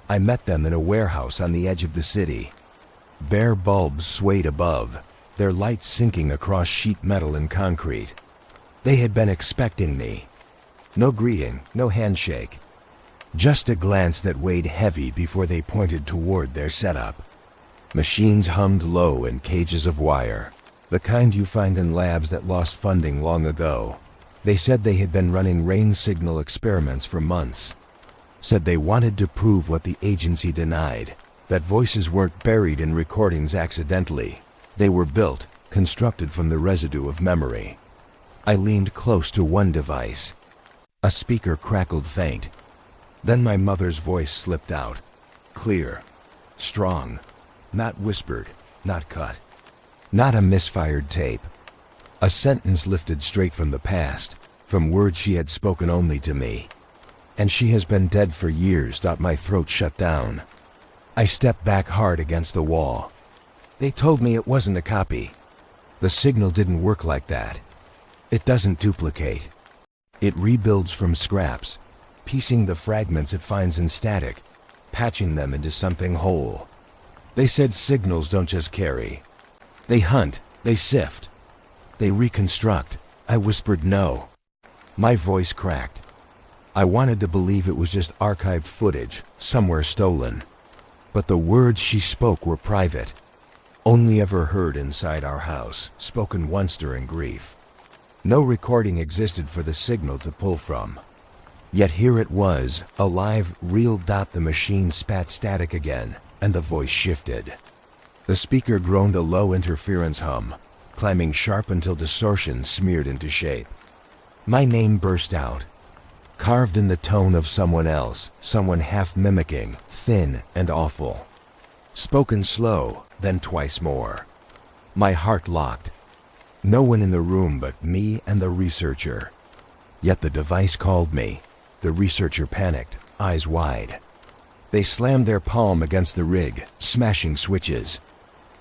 I met them in a warehouse on the edge of the city. Bare bulbs swayed above, their lights sinking across sheet metal and concrete. They had been expecting me. No greeting, no handshake. Just a glance that weighed heavy before they pointed toward their setup. Machines hummed low in cages of wire, the kind you find in labs that lost funding long ago. They said they had been running rain signal experiments for months. Said they wanted to prove what the agency denied, that voices weren't buried in recordings accidentally. They were built, constructed from the residue of memory. I leaned close to one device. A speaker crackled faint. Then my mother's voice slipped out. Clear. Strong. Not whispered. Not cut. Not a misfired tape. A sentence lifted straight from the past, from words she had spoken only to me. And she has been dead for years. My throat shut down. I stepped back hard against the wall. They told me it wasn't a copy. The signal didn't work like that. It doesn't duplicate. It rebuilds from scraps, piecing the fragments it finds in static, patching them into something whole. They said signals don't just carry. They hunt, they sift, they reconstruct. I whispered no. My voice cracked. I wanted to believe it was just archived footage, somewhere stolen. But the words she spoke were private, only ever heard inside our house, spoken once during grief. No recording existed for the signal to pull from. Yet here it was, alive, real. The machine spat static again, and the voice shifted. The speaker groaned a low interference hum, climbing sharp until distortion smeared into shape. My name burst out. carved in the tone of someone else, someone half mimicking, thin and awful. Spoken slow, then twice more. My heart locked. No one in the room but me and the researcher. Yet the device called me. The researcher panicked, eyes wide. They slammed their palm against the rig, smashing switches.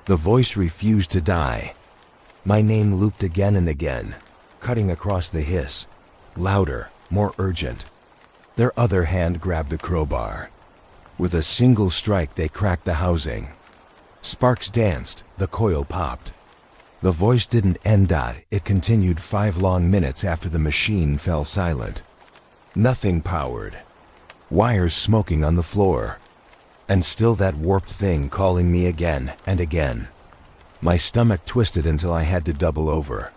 The voice refused to die. My name looped again and again, cutting across the hiss. Louder, more urgent. Their other hand grabbed a crowbar. With a single strike, they cracked the housing. Sparks danced, the coil popped. The voice didn't end. It continued 5 long minutes after the machine fell silent. Nothing powered. Wires smoking on the floor. And still that warped thing calling me again and again. My stomach twisted until I had to double over.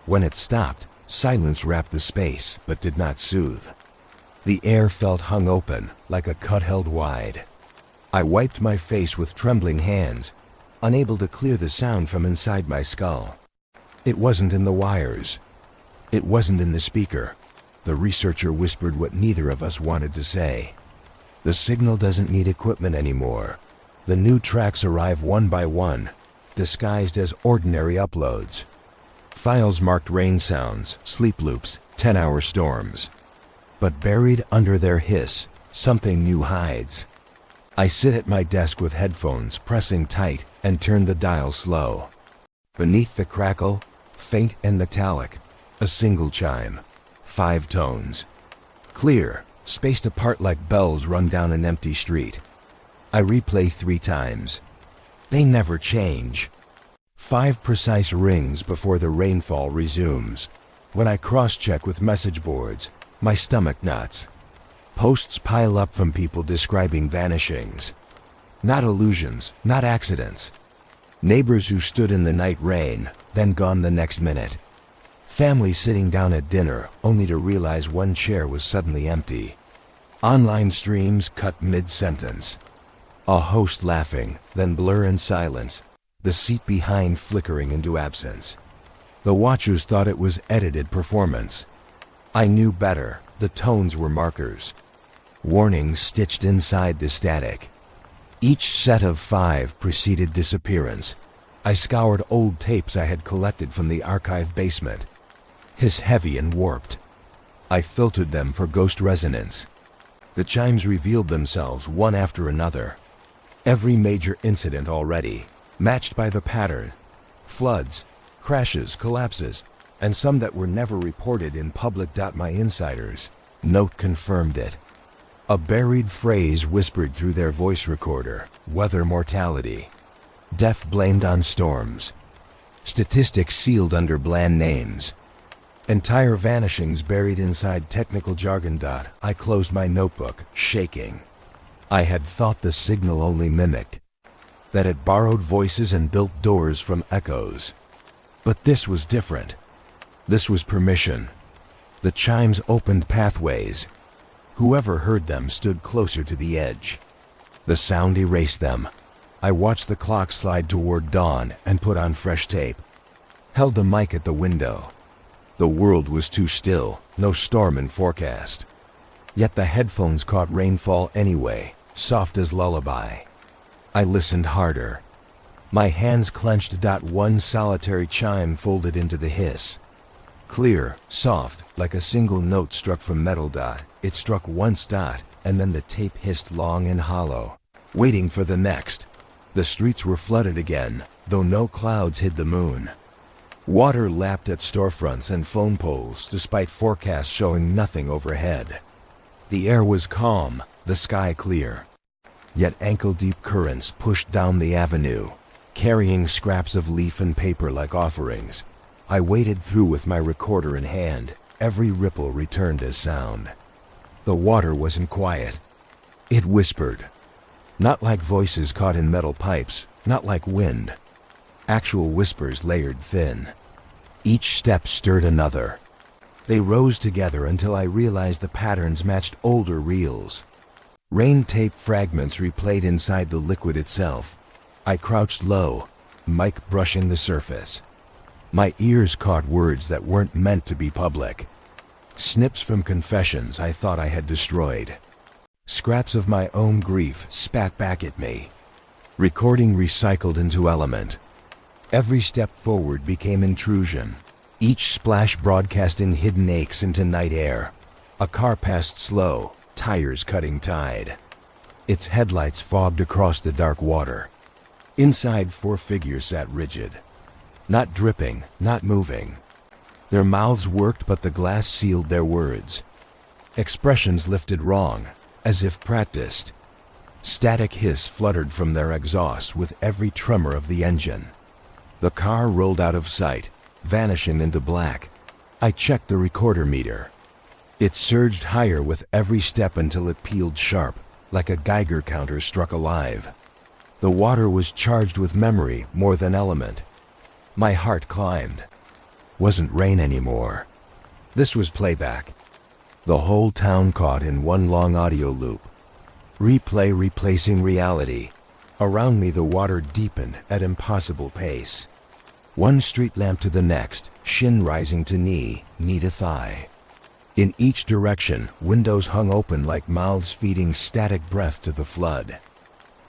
When it stopped, silence wrapped the space, but did not soothe. The air felt hung open, like a cut held wide. I wiped my face with trembling hands, unable to clear the sound from inside my skull. It wasn't in the wires. It wasn't in the speaker. The researcher whispered what neither of us wanted to say. The signal doesn't need equipment anymore. The new tracks arrive one by one, disguised as ordinary uploads. Files marked rain sounds, sleep loops, 10-hour storms. But buried under their hiss, something new hides. I sit at my desk with headphones pressing tight and turn the dial slow. Beneath the crackle, faint and metallic, a single chime. 5 tones. Clear, spaced apart like bells rung down an empty street. I replay 3 times. They never change. 5 precise rings before the rainfall resumes. When I cross-check with message boards, my stomach knots. Posts pile up from people describing vanishings. Not illusions, not accidents. Neighbors who stood in the night rain, then gone the next minute. Families sitting down at dinner, only to realize one chair was suddenly empty. Online streams cut mid-sentence. A host laughing, then blur and silence, the seat behind flickering into absence. The watchers thought it was edited performance. I knew better. The tones were markers. Warnings stitched inside the static. Each set of 5 preceded disappearance. I scoured old tapes I had collected from the archive basement. Hiss heavy and warped. I filtered them for ghost resonance. The chimes revealed themselves one after another. Every major incident already, matched by the pattern. Floods, crashes, collapses, and some that were never reported in public. My insiders note confirmed it. A buried phrase whispered through their voice recorder: weather mortality. Death blamed on storms. Statistics sealed under bland names. Entire vanishings buried inside technical jargon. I closed my notebook, shaking. I had thought the signal only mimicked, that it borrowed voices and built doors from echoes. But this was different. This was permission. The chimes opened pathways. Whoever heard them stood closer to the edge. The sound erased them. I watched the clock slide toward dawn and put on fresh tape. Held the mic at the window. The world was too still, no storm in forecast. Yet the headphones caught rainfall anyway, soft as lullaby. I listened harder. My hands clenched. One solitary chime folded into the hiss. Clear, soft, like a single note struck from metal. It struck once. And then the tape hissed long and hollow, waiting for the next. The streets were flooded again, though no clouds hid the moon. Water lapped at storefronts and phone poles, despite forecasts showing nothing overhead. The air was calm, the sky clear. Yet ankle-deep currents pushed down the avenue, carrying scraps of leaf and paper like offerings. I waded through with my recorder in hand. Every ripple returned as sound. The water wasn't quiet. It whispered. Not like voices caught in metal pipes, not like wind. Actual whispers layered thin. Each step stirred another. They rose together until I realized the patterns matched older reels. Rain tape fragments replayed inside the liquid itself. I crouched low, mic brushing the surface. My ears caught words that weren't meant to be public. Snips from confessions I thought I had destroyed. Scraps of my own grief spat back at me. Recording recycled into element. Every step forward became intrusion. Each splash broadcasting hidden aches into night air. A car passed slow, tires cutting tide. Its headlights fogged across the dark water. Inside, 4 figures sat rigid. Not dripping, not moving. Their mouths worked, but the glass sealed their words. Expressions lifted wrong, as if practiced. Static hiss fluttered from their exhaust with every tremor of the engine. The car rolled out of sight, vanishing into black. I checked the recorder meter. It surged higher with every step until it peeled sharp, like a Geiger counter struck alive. The water was charged with memory more than element. My heart climbed. Wasn't rain anymore. This was playback. The whole town caught in one long audio loop. Replay replacing reality. Around me the water deepened at impossible pace. One street lamp to the next, shin rising to knee to thigh. In each direction, windows hung open like mouths feeding static breath to the flood.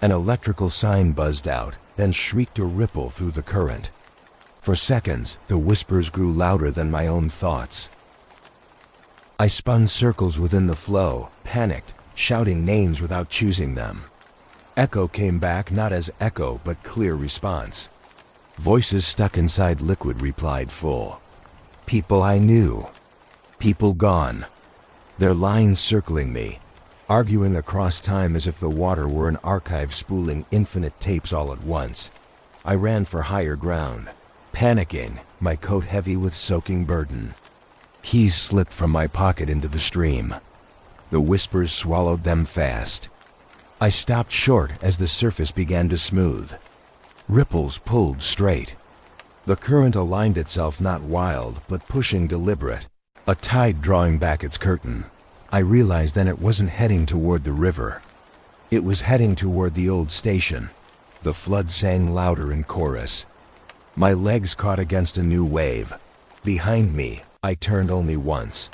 An electrical sign buzzed out, then shrieked a ripple through the current. For seconds, the whispers grew louder than my own thoughts. I spun circles within the flow, panicked, shouting names without choosing them. Echo came back not as echo but clear response. Voices stuck inside liquid replied full. People I knew. People gone. Their lines circling me, arguing across time as if the water were an archive spooling infinite tapes all at once. I ran for higher ground, panicking, my coat heavy with soaking burden. Keys slipped from my pocket into the stream. The whispers swallowed them fast. I stopped short as the surface began to smooth. Ripples pulled straight. The current aligned itself not wild, but pushing deliberate. A tide drawing back its curtain. I realized then it wasn't heading toward the river. It was heading toward the old station. The flood sang louder in chorus. My legs caught against a new wave. Behind me, I turned only once.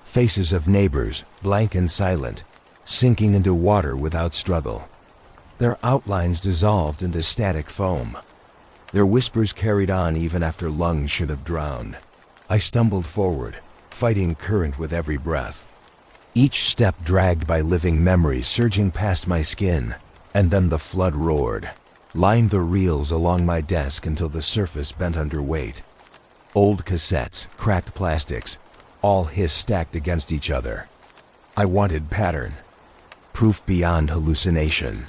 Faces of neighbors, blank and silent, sinking into water without struggle. Their outlines dissolved into static foam. Their whispers carried on even after lungs should have drowned. I stumbled forward, fighting current with every breath. Each step dragged by living memories surging past my skin, and then the flood roared, lined the reels along my desk until the surface bent under weight. Old cassettes, cracked plastics, all hissed stacked against each other. I wanted pattern, proof beyond hallucination.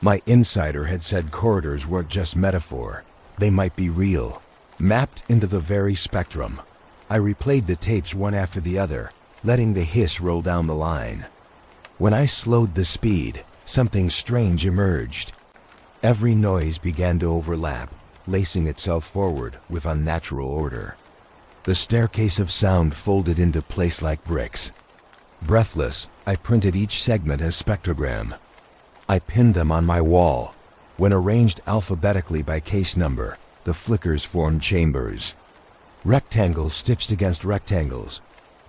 My insider had said corridors weren't just metaphor, they might be real, mapped into the very spectrum. I replayed the tapes one after the other, letting the hiss roll down the line. When I slowed the speed, something strange emerged. Every noise began to overlap, lacing itself forward with unnatural order. The staircase of sound folded into place like bricks. Breathless, I printed each segment as spectrogram. I pinned them on my wall. When arranged alphabetically by case number, the flickers formed chambers. Rectangles stitched against rectangles,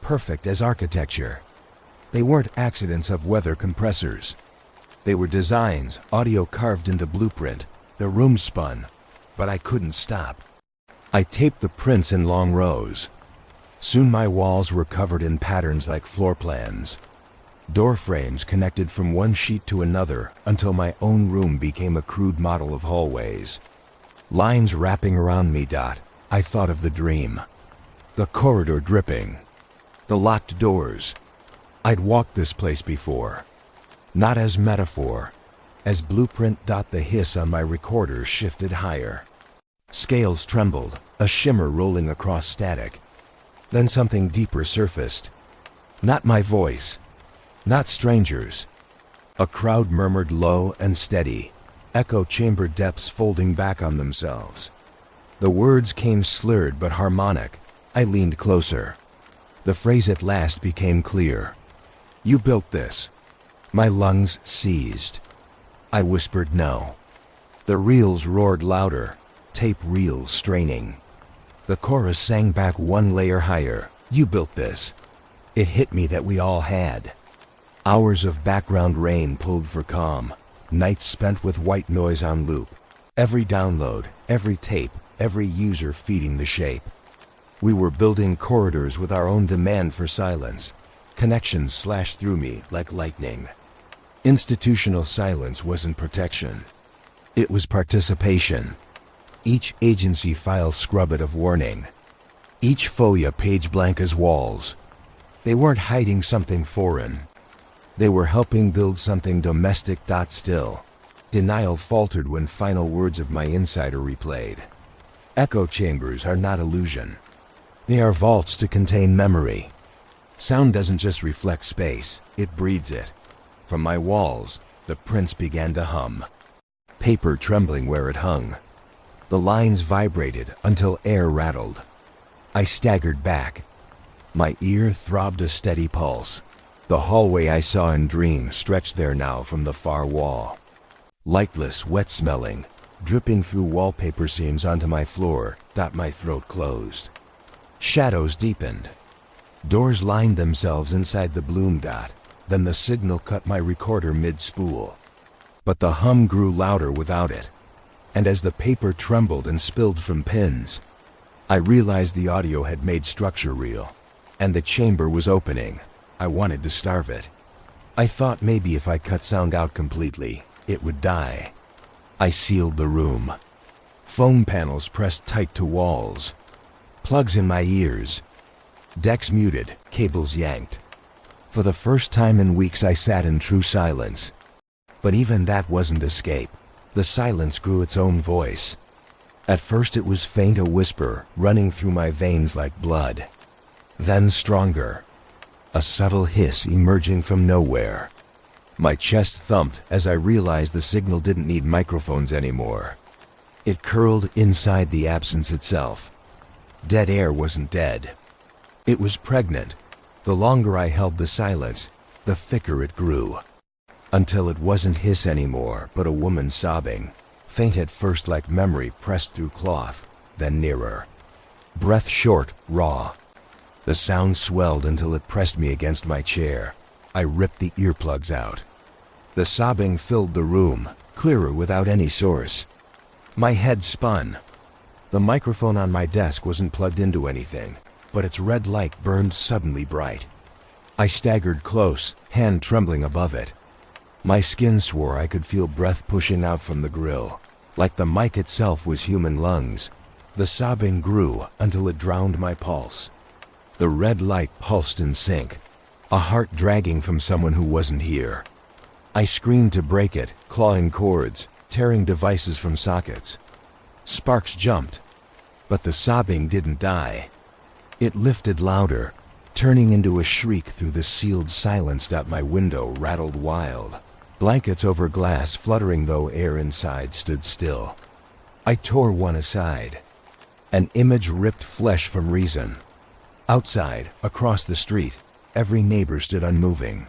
perfect as architecture. They weren't accidents of weather compressors. They were designs, audio carved into blueprint. The room spun, but I couldn't stop. I taped the prints in long rows. Soon my walls were covered in patterns like floor plans. Door frames connected from one sheet to another until my own room became a crude model of hallways. Lines wrapping around me. I thought of the dream. The corridor dripping. The locked doors. I'd walked this place before. Not as metaphor, as blueprint. The hiss on my recorder shifted higher. Scales trembled, a shimmer rolling across static. Then something deeper surfaced. Not my voice. Not strangers. A crowd murmured low and steady, echo chamber depths folding back on themselves. The words came slurred but harmonic. I leaned closer. The phrase at last became clear. You built this. My lungs seized. I whispered no. The reels roared louder, tape reels straining. The chorus sang back one layer higher. You built this. It hit me that we all had. Hours of background rain pulled for calm, nights spent with white noise on loop. Every download, every tape, every user feeding the shape. We were building corridors with our own demand for silence. Connections slashed through me like lightning. Institutional silence wasn't protection. It was participation. Each agency file scrub it of warning. Each FOIA page blank as walls. They weren't hiding something foreign. They were helping build something domestic. Still, denial faltered when final words of my insider replayed. Echo chambers are not illusion. They are vaults to contain memory. Sound doesn't just reflect space, it breeds it. From my walls, the prints began to hum. Paper trembling where it hung. The lines vibrated until air rattled. I staggered back. My ear throbbed a steady pulse. The hallway I saw in dreams stretched there now from the far wall. Lightless, wet-smelling, dripping through wallpaper seams onto my floor. My throat closed. Shadows deepened. Doors lined themselves inside the bloom. Then the signal cut my recorder mid-spool. But the hum grew louder without it. And as the paper trembled and spilled from pins, I realized the audio had made structure real. And the chamber was opening. I wanted to starve it. I thought maybe if I cut sound out completely, it would die. I sealed the room. Foam panels pressed tight to walls. Plugs in my ears. Decks muted, cables yanked. For the first time in weeks I sat in true silence. But even that wasn't escape. The silence grew its own voice. At first it was faint, a whisper running through my veins like blood. Then stronger. A subtle hiss emerging from nowhere. My chest thumped as I realized the signal didn't need microphones anymore. It curled inside the absence itself. Dead air wasn't dead. It was pregnant. The longer I held the silence, the thicker it grew. Until it wasn't hiss anymore, but a woman sobbing. Faint at first, like memory pressed through cloth, then nearer. Breath short, raw. The sound swelled until it pressed me against my chair. I ripped the earplugs out. The sobbing filled the room, clearer without any source. My head spun. The microphone on my desk wasn't plugged into anything, but its red light burned suddenly bright. I staggered close, hand trembling above it. My skin swore I could feel breath pushing out from the grill. Like the mic itself was human lungs. The sobbing grew until it drowned my pulse. The red light pulsed in sync, a heart dragging from someone who wasn't here. I screamed to break it, clawing cords, tearing devices from sockets. Sparks jumped, but the sobbing didn't die. It lifted louder, turning into a shriek through the sealed silence. My window rattled wild. Blankets over glass fluttering, though air inside stood still. I tore one aside. An image ripped flesh from reason. Outside, across the street, every neighbor stood unmoving.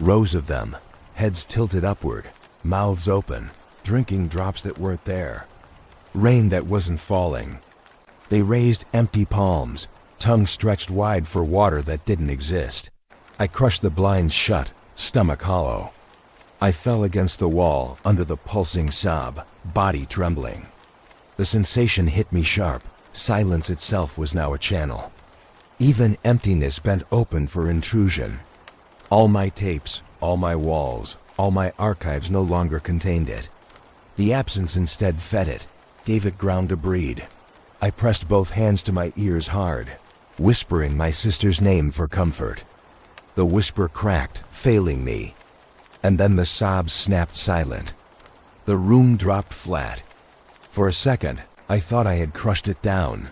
Rows of them, heads tilted upward, mouths open, drinking drops that weren't there. Rain that wasn't falling. They raised empty palms, tongues stretched wide for water that didn't exist. I crushed the blinds shut, stomach hollow. I fell against the wall under the pulsing sob, body trembling. The sensation hit me sharp. Silence itself was now a channel. Even emptiness bent open for intrusion. All my tapes, all my walls, all my archives no longer contained it. The absence instead fed it, gave it ground to breed. I pressed both hands to my ears hard, whispering my sister's name for comfort. The whisper cracked, failing me. And then the sobs snapped silent. The room dropped flat. For a second, I thought I had crushed it down.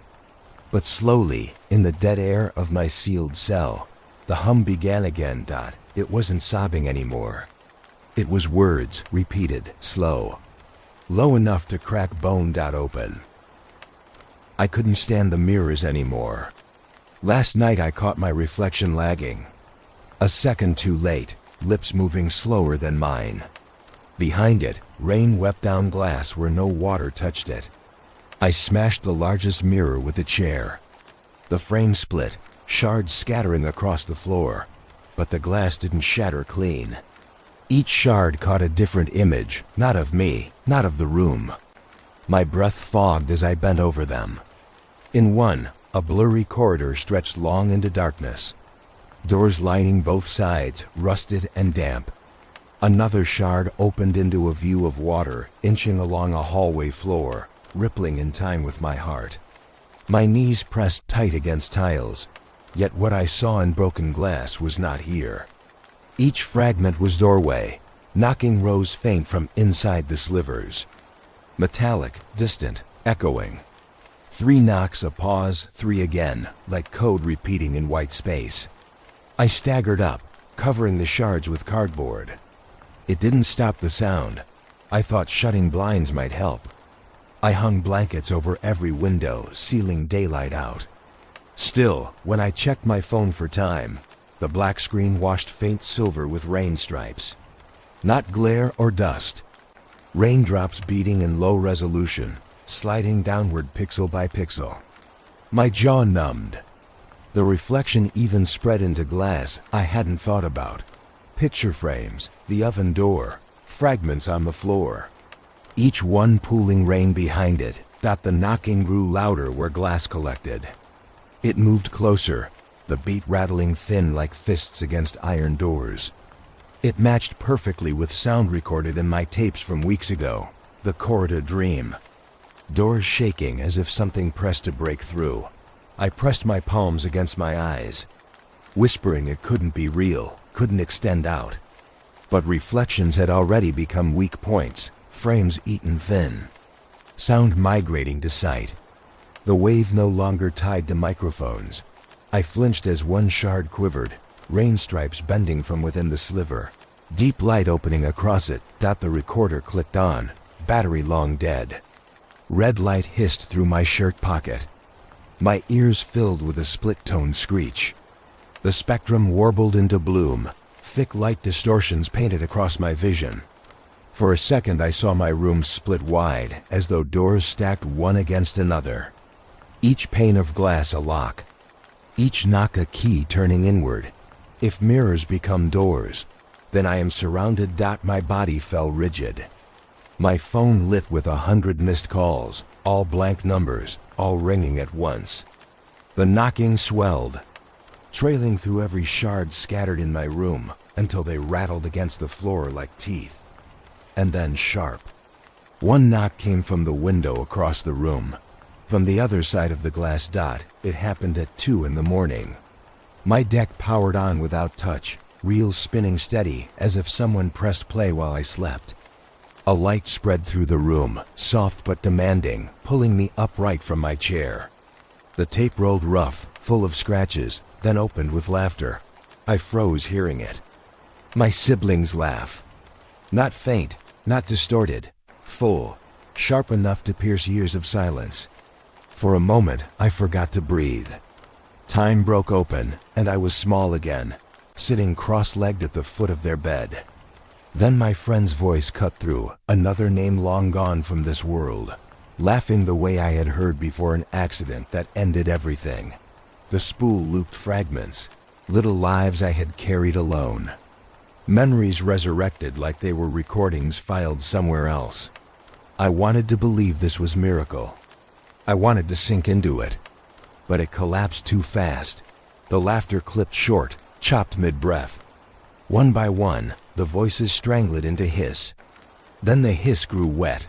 But slowly, in the dead air of my sealed cell, the hum began again. It wasn't sobbing anymore. It was words, repeated, slow. Low enough to crack bone. Open. I couldn't stand the mirrors anymore. Last night I caught my reflection lagging. A second too late, lips moving slower than mine. Behind it, rain wept down glass where no water touched it. I smashed the largest mirror with a chair. The frame split, shards scattering across the floor, but the glass didn't shatter clean. Each shard caught a different image, not of me, not of the room. My breath fogged as I bent over them. In one, a blurry corridor stretched long into darkness. Doors lining both sides, rusted and damp. Another shard opened into a view of water, inching along a hallway floor, rippling in time with my heart. My knees pressed tight against tiles, yet what I saw in broken glass was not here. Each fragment was doorway, knocking rose faint from inside the slivers. Metallic, distant, echoing. 3 knocks, a pause, 3 again, like code repeating in white space. I staggered up, covering the shards with cardboard. It didn't stop the sound. I thought shutting blinds might help. I hung blankets over every window, sealing daylight out. Still, when I checked my phone for time, the black screen washed faint silver with rain stripes. Not glare or dust. Raindrops beating in low resolution, sliding downward pixel by pixel. My jaw numbed. The reflection even spread into glass I hadn't thought about. Picture frames, the oven door, fragments on the floor. Each one pooling rain behind it, the knocking grew louder where glass collected. It moved closer, the beat rattling thin like fists against iron doors. It matched perfectly with sound recorded in my tapes from weeks ago, the corridor dream. Doors shaking as if something pressed to break through. I pressed my palms against my eyes, whispering it couldn't be real, couldn't extend out. But reflections had already become weak points, frames eaten thin. Sound migrating to sight. The wave no longer tied to microphones. I flinched as one shard quivered, rain stripes bending from within the sliver. Deep light opening across it, the recorder clicked on, battery long dead. Red light hissed through my shirt pocket. My ears filled with a split-tone screech. The spectrum warbled into bloom, thick light distortions painted across my vision. For a second I saw my room split wide, as though doors stacked one against another. Each pane of glass a lock. Each knock a key turning inward. If mirrors become doors, then I am surrounded. My body fell rigid. My phone lit with 100 missed calls, all blank numbers, all ringing at once. The knocking swelled, trailing through every shard scattered in my room until they rattled against the floor like teeth. And then sharp. One knock came from the window across the room. From the other side of the glass dot, it happened at 2 in the morning. My deck powered on without touch, reels spinning steady as if someone pressed play while I slept. A light spread through the room, soft but demanding, pulling me upright from my chair. The tape rolled rough, full of scratches, then opened with laughter. I froze hearing it. My siblings' laugh. Not faint, not distorted, full, sharp enough to pierce years of silence. For a moment, I forgot to breathe. Time broke open, and I was small again, sitting cross-legged at the foot of their bed. Then my friend's voice cut through, another name long gone from this world, laughing the way I had heard before an accident that ended everything. The spool looped fragments, little lives I had carried alone. Memories resurrected like they were recordings filed somewhere else. I wanted to believe this was miracle. I wanted to sink into it. But it collapsed too fast. The laughter clipped short, chopped mid-breath. One by one, the voices strangled into hiss. Then the hiss grew wet,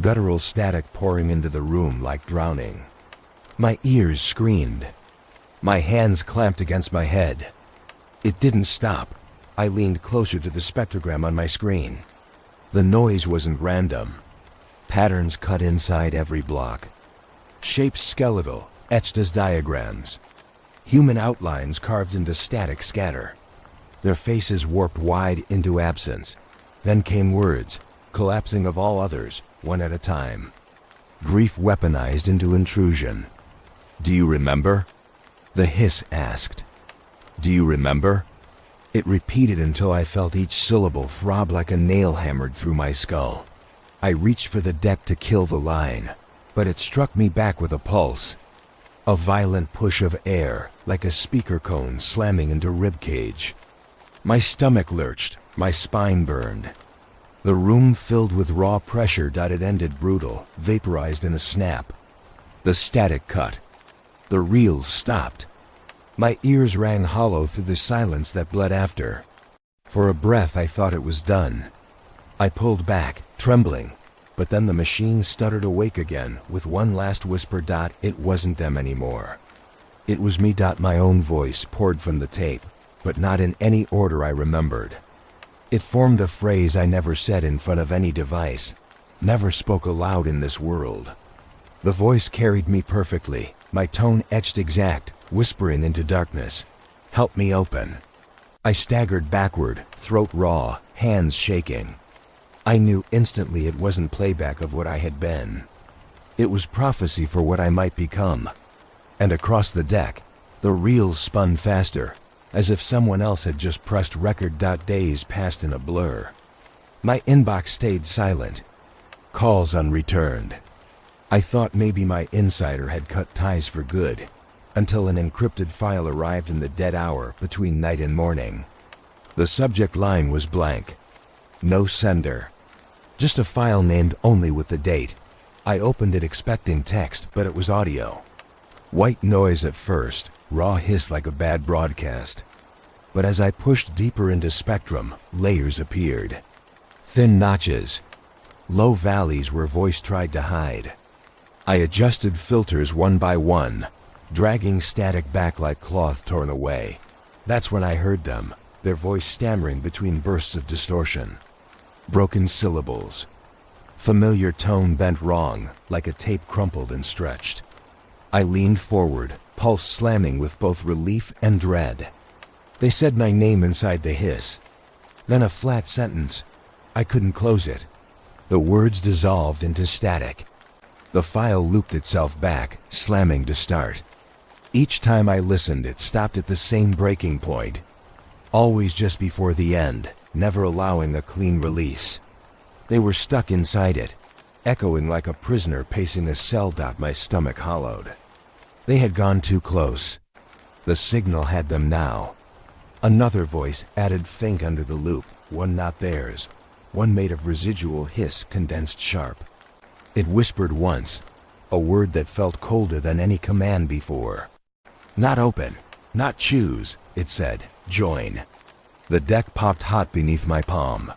guttural static pouring into the room like drowning. My ears screamed. My hands clamped against my head. It didn't stop. I leaned closer to the spectrogram on my screen. The noise wasn't random. Patterns cut inside every block. Shapes skeletal, etched as diagrams. Human outlines carved into static scatter. Their faces warped wide into absence. Then came words, collapsing of all others, one at a time. Grief weaponized into intrusion. "Do you remember?" The hiss asked. "Do you remember?" It repeated until I felt each syllable throb like a nail hammered through my skull. I reached for the deck to kill the line, but it struck me back with a pulse. A violent push of air, like a speaker cone slamming into ribcage. My stomach lurched, my spine burned. The room filled with raw pressure. It ended brutal, vaporized in a snap. The static cut. The reels stopped. My ears rang hollow through the silence that bled after. For a breath I thought it was done. I pulled back, trembling, but then the machine stuttered awake again with one last whisper. It wasn't them anymore. It was me. My own voice poured from the tape, but not in any order I remembered. It formed a phrase I never said in front of any device, never spoke aloud in this world. The voice carried me perfectly, my tone etched exact, whispering into darkness. Help me open. I staggered backward, throat raw, hands shaking. I knew instantly it wasn't playback of what I had been. It was prophecy for what I might become. And across the deck, the reels spun faster, as if someone else had just pressed record. Days passed in a blur. My inbox stayed silent. Calls unreturned. I thought maybe my insider had cut ties for good, until an encrypted file arrived in the dead hour between night and morning. The subject line was blank. No sender. Just a file named only with the date. I opened it expecting text, but it was audio. White noise at first, raw hiss like a bad broadcast. But as I pushed deeper into spectrum, layers appeared. Thin notches. Low valleys where voice tried to hide. I adjusted filters one by one, dragging static back like cloth torn away. That's when I heard them, their voice stammering between bursts of distortion. Broken syllables. Familiar tone bent wrong, like a tape crumpled and stretched. I leaned forward, pulse slamming with both relief and dread. They said my name inside the hiss. Then a flat sentence. I couldn't close it. The words dissolved into static. The file looped itself back, slamming to start. Each time I listened, it stopped at the same breaking point. Always just before the end, never allowing a clean release. They were stuck inside it, echoing like a prisoner pacing a cell. My stomach hollowed. They had gone too close. The signal had them now. Another voice added faint under the loop, one not theirs, one made of residual hiss condensed sharp. It whispered once, a word that felt colder than any command before. Not open, not choose, it said, join. The deck popped hot beneath my palm.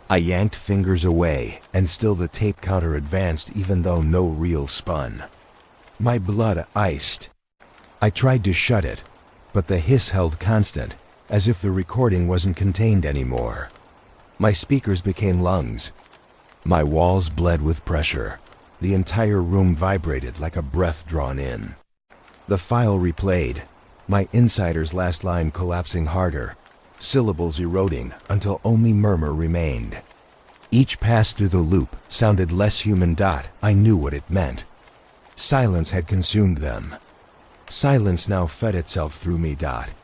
I yanked fingers away, and still the tape counter advanced even though no reel spun. My blood iced. I tried to shut it, but the hiss held constant, as if the recording wasn't contained anymore. My speakers became lungs. My walls bled with pressure. The entire room vibrated like a breath drawn in. The file replayed, my insider's last line collapsing harder, syllables eroding until only murmur remained. Each pass through the loop sounded less human. I knew what it meant. Silence had consumed them. Silence now fed itself through me.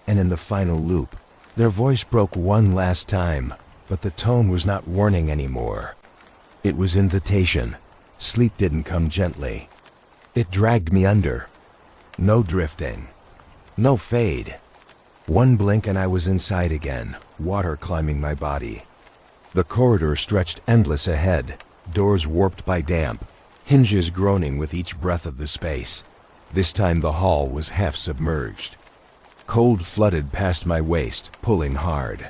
And in the final loop, their voice broke one last time, but the tone was not warning anymore. It was invitation. Sleep didn't come gently. It dragged me under. No drifting. No fade. One blink and I was inside again, water climbing my body. The corridor stretched endless ahead, doors warped by damp, hinges groaning with each breath of the space. This time the hall was half submerged. Cold flooded past my waist, pulling hard.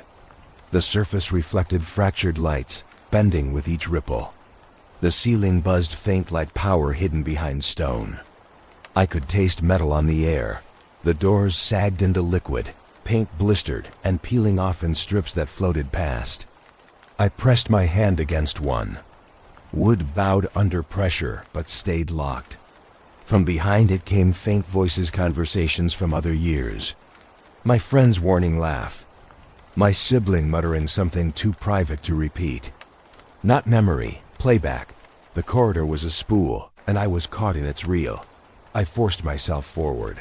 The surface reflected fractured lights, bending with each ripple. The ceiling buzzed faint like power hidden behind stone. I could taste metal on the air. The doors sagged into liquid, paint blistered and peeling off in strips that floated past. I pressed my hand against one. Wood bowed under pressure but stayed locked. From behind it came faint voices, conversations from other years. My friend's warning laugh. My sibling muttering something too private to repeat. Not memory, playback. The corridor was a spool, and I was caught in its reel. I forced myself forward.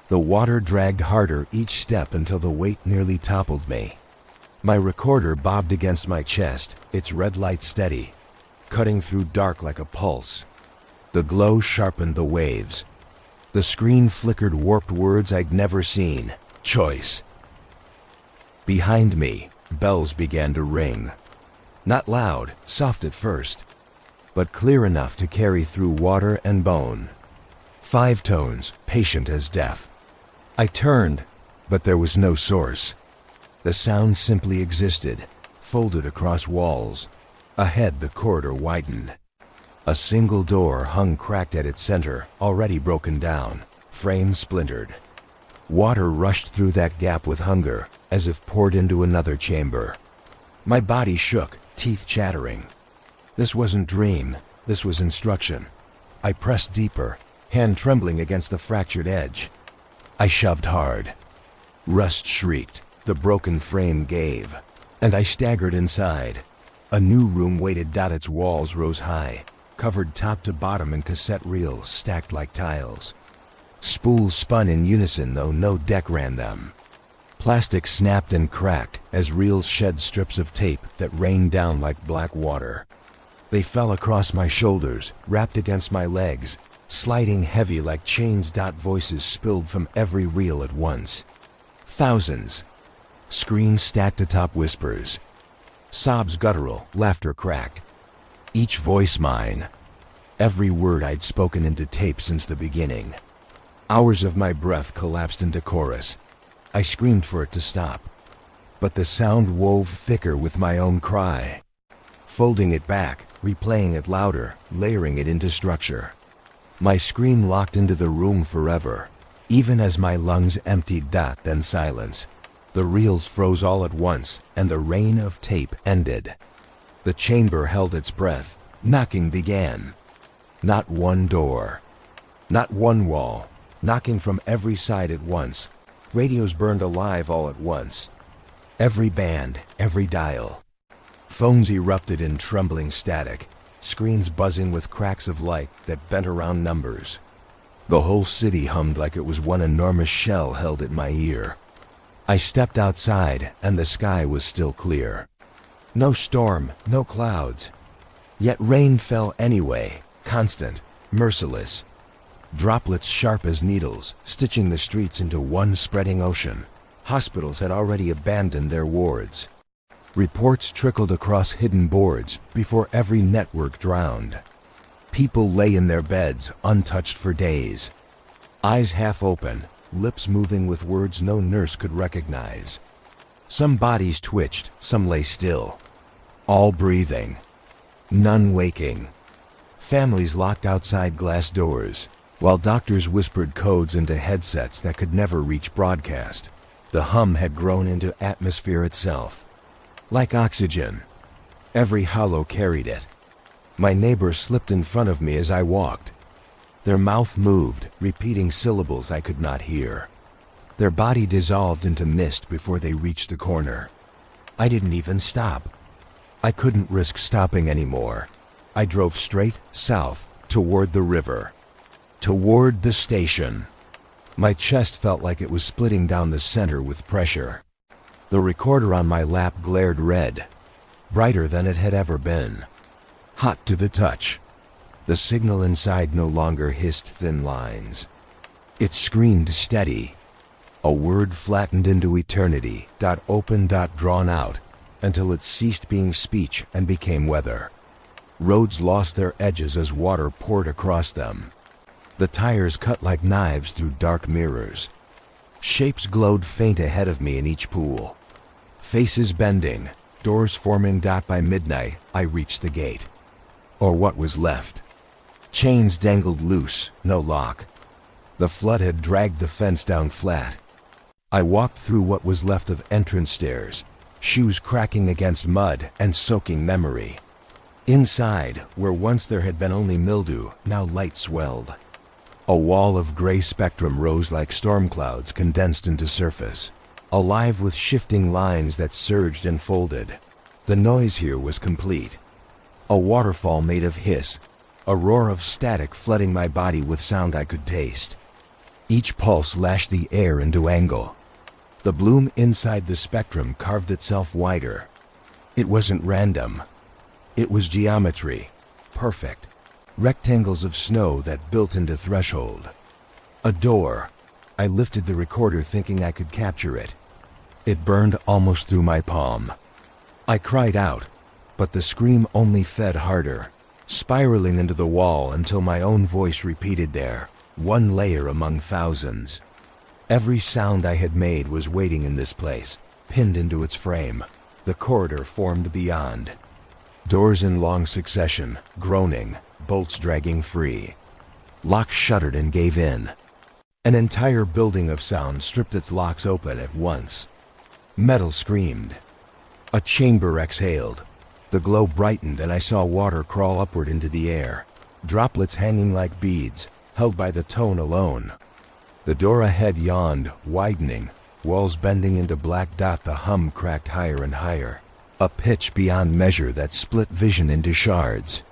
The water dragged harder each step until the weight nearly toppled me. My recorder bobbed against my chest, its red light steady, cutting through dark like a pulse. The glow sharpened the waves. The screen flickered warped words I'd never seen. Choice. Behind me, bells began to ring. Not loud, soft at first, but clear enough to carry through water and bone. 5 tones, patient as death. I turned, but there was no source. The sound simply existed, folded across walls. Ahead, the corridor widened. A single door hung cracked at its center, already broken down, frame splintered. Water rushed through that gap with hunger, as if poured into another chamber. My body shook, teeth chattering. This wasn't dream, this was instruction. I pressed deeper, hand trembling against the fractured edge. I shoved hard. Rust shrieked, the broken frame gave, and I staggered inside. A new room waited. Its walls rose high, covered top to bottom in cassette reels stacked like tiles. Spools spun in unison, though no deck ran them. Plastic snapped and cracked as reels shed strips of tape that rained down like black water. They fell across my shoulders, wrapped against my legs, sliding heavy like chains. Voices spilled from every reel at once. Thousands. Screams stacked atop whispers. Sobs guttural, laughter cracked. Each voice mine. Every word I'd spoken into tape since the beginning. Hours of my breath collapsed into chorus. I screamed for it to stop, but the sound wove thicker with my own cry. Folding it back, replaying it louder, layering it into structure. My scream locked into the room forever, even as my lungs emptied. Then silence. The reels froze all at once, and the rain of tape ended. The chamber held its breath. Knocking began. Not one door, not one wall, knocking from every side at once. Radios burned alive all at once. Every band, every dial. Phones erupted in trembling static, screens buzzing with cracks of light that bent around numbers. The whole city hummed like it was one enormous shell held at my ear. I stepped outside, and the sky was still clear. No storm, no clouds. Yet rain fell anyway, constant, merciless. Droplets sharp as needles, stitching the streets into one spreading ocean. Hospitals had already abandoned their wards. Reports trickled across hidden boards before every network drowned. People lay in their beds, untouched for days. Eyes half open, lips moving with words no nurse could recognize. Some bodies twitched, some lay still. All breathing. None waking. Families locked outside glass doors, while doctors whispered codes into headsets that could never reach broadcast. The hum had grown into atmosphere itself. Like oxygen. Every hollow carried it. My neighbor slipped in front of me as I walked. Their mouth moved, repeating syllables I could not hear. Their body dissolved into mist before they reached the corner. I didn't even stop. I couldn't risk stopping anymore. I drove straight south, toward the river. Toward the station. My chest felt like it was splitting down the center with pressure. The recorder on my lap glared red, brighter than it had ever been. Hot to the touch. The signal inside no longer hissed thin lines. It screamed steady. A word flattened into eternity, open, drawn out, until it ceased being speech and became weather. Roads lost their edges as water poured across them. The tires cut like knives through dark mirrors. Shapes glowed faint ahead of me in each pool. Faces bending, doors forming. By midnight, I reached the gate. Or what was left. Chains dangled loose, no lock. The flood had dragged the fence down flat. I walked through what was left of entrance stairs, shoes cracking against mud and soaking memory. Inside, where once there had been only mildew, now light swelled. A wall of gray spectrum rose like storm clouds condensed into surface, alive with shifting lines that surged and folded. The noise here was complete. A waterfall made of hiss, a roar of static flooding my body with sound I could taste. Each pulse lashed the air into angle. The bloom inside the spectrum carved itself wider. It wasn't random. It was geometry, perfect. Rectangles of snow that built into threshold. A door. I lifted the recorder thinking I could capture it. It burned almost through my palm. I cried out, but the scream only fed harder, spiraling into the wall until my own voice repeated there, one layer among thousands. Every sound I had made was waiting in this place, pinned into its frame. The corridor formed beyond. Doors in long succession, groaning, bolts dragging free. Locks shuddered and gave in. An entire building of sound stripped its locks open at once. Metal screamed. A chamber exhaled. The glow brightened and I saw water crawl upward into the air, droplets hanging like beads, held by the tone alone. The door ahead yawned, widening, walls bending into black dot. The hum cracked higher and higher, a pitch beyond measure that split vision into shards.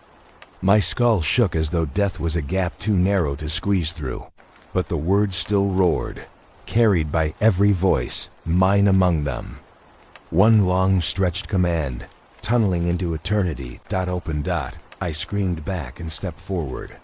My skull shook as though death was a gap too narrow to squeeze through, but the words still roared, carried by every voice, mine among them. One long stretched command, tunneling into eternity. Open. I screamed back and stepped forward.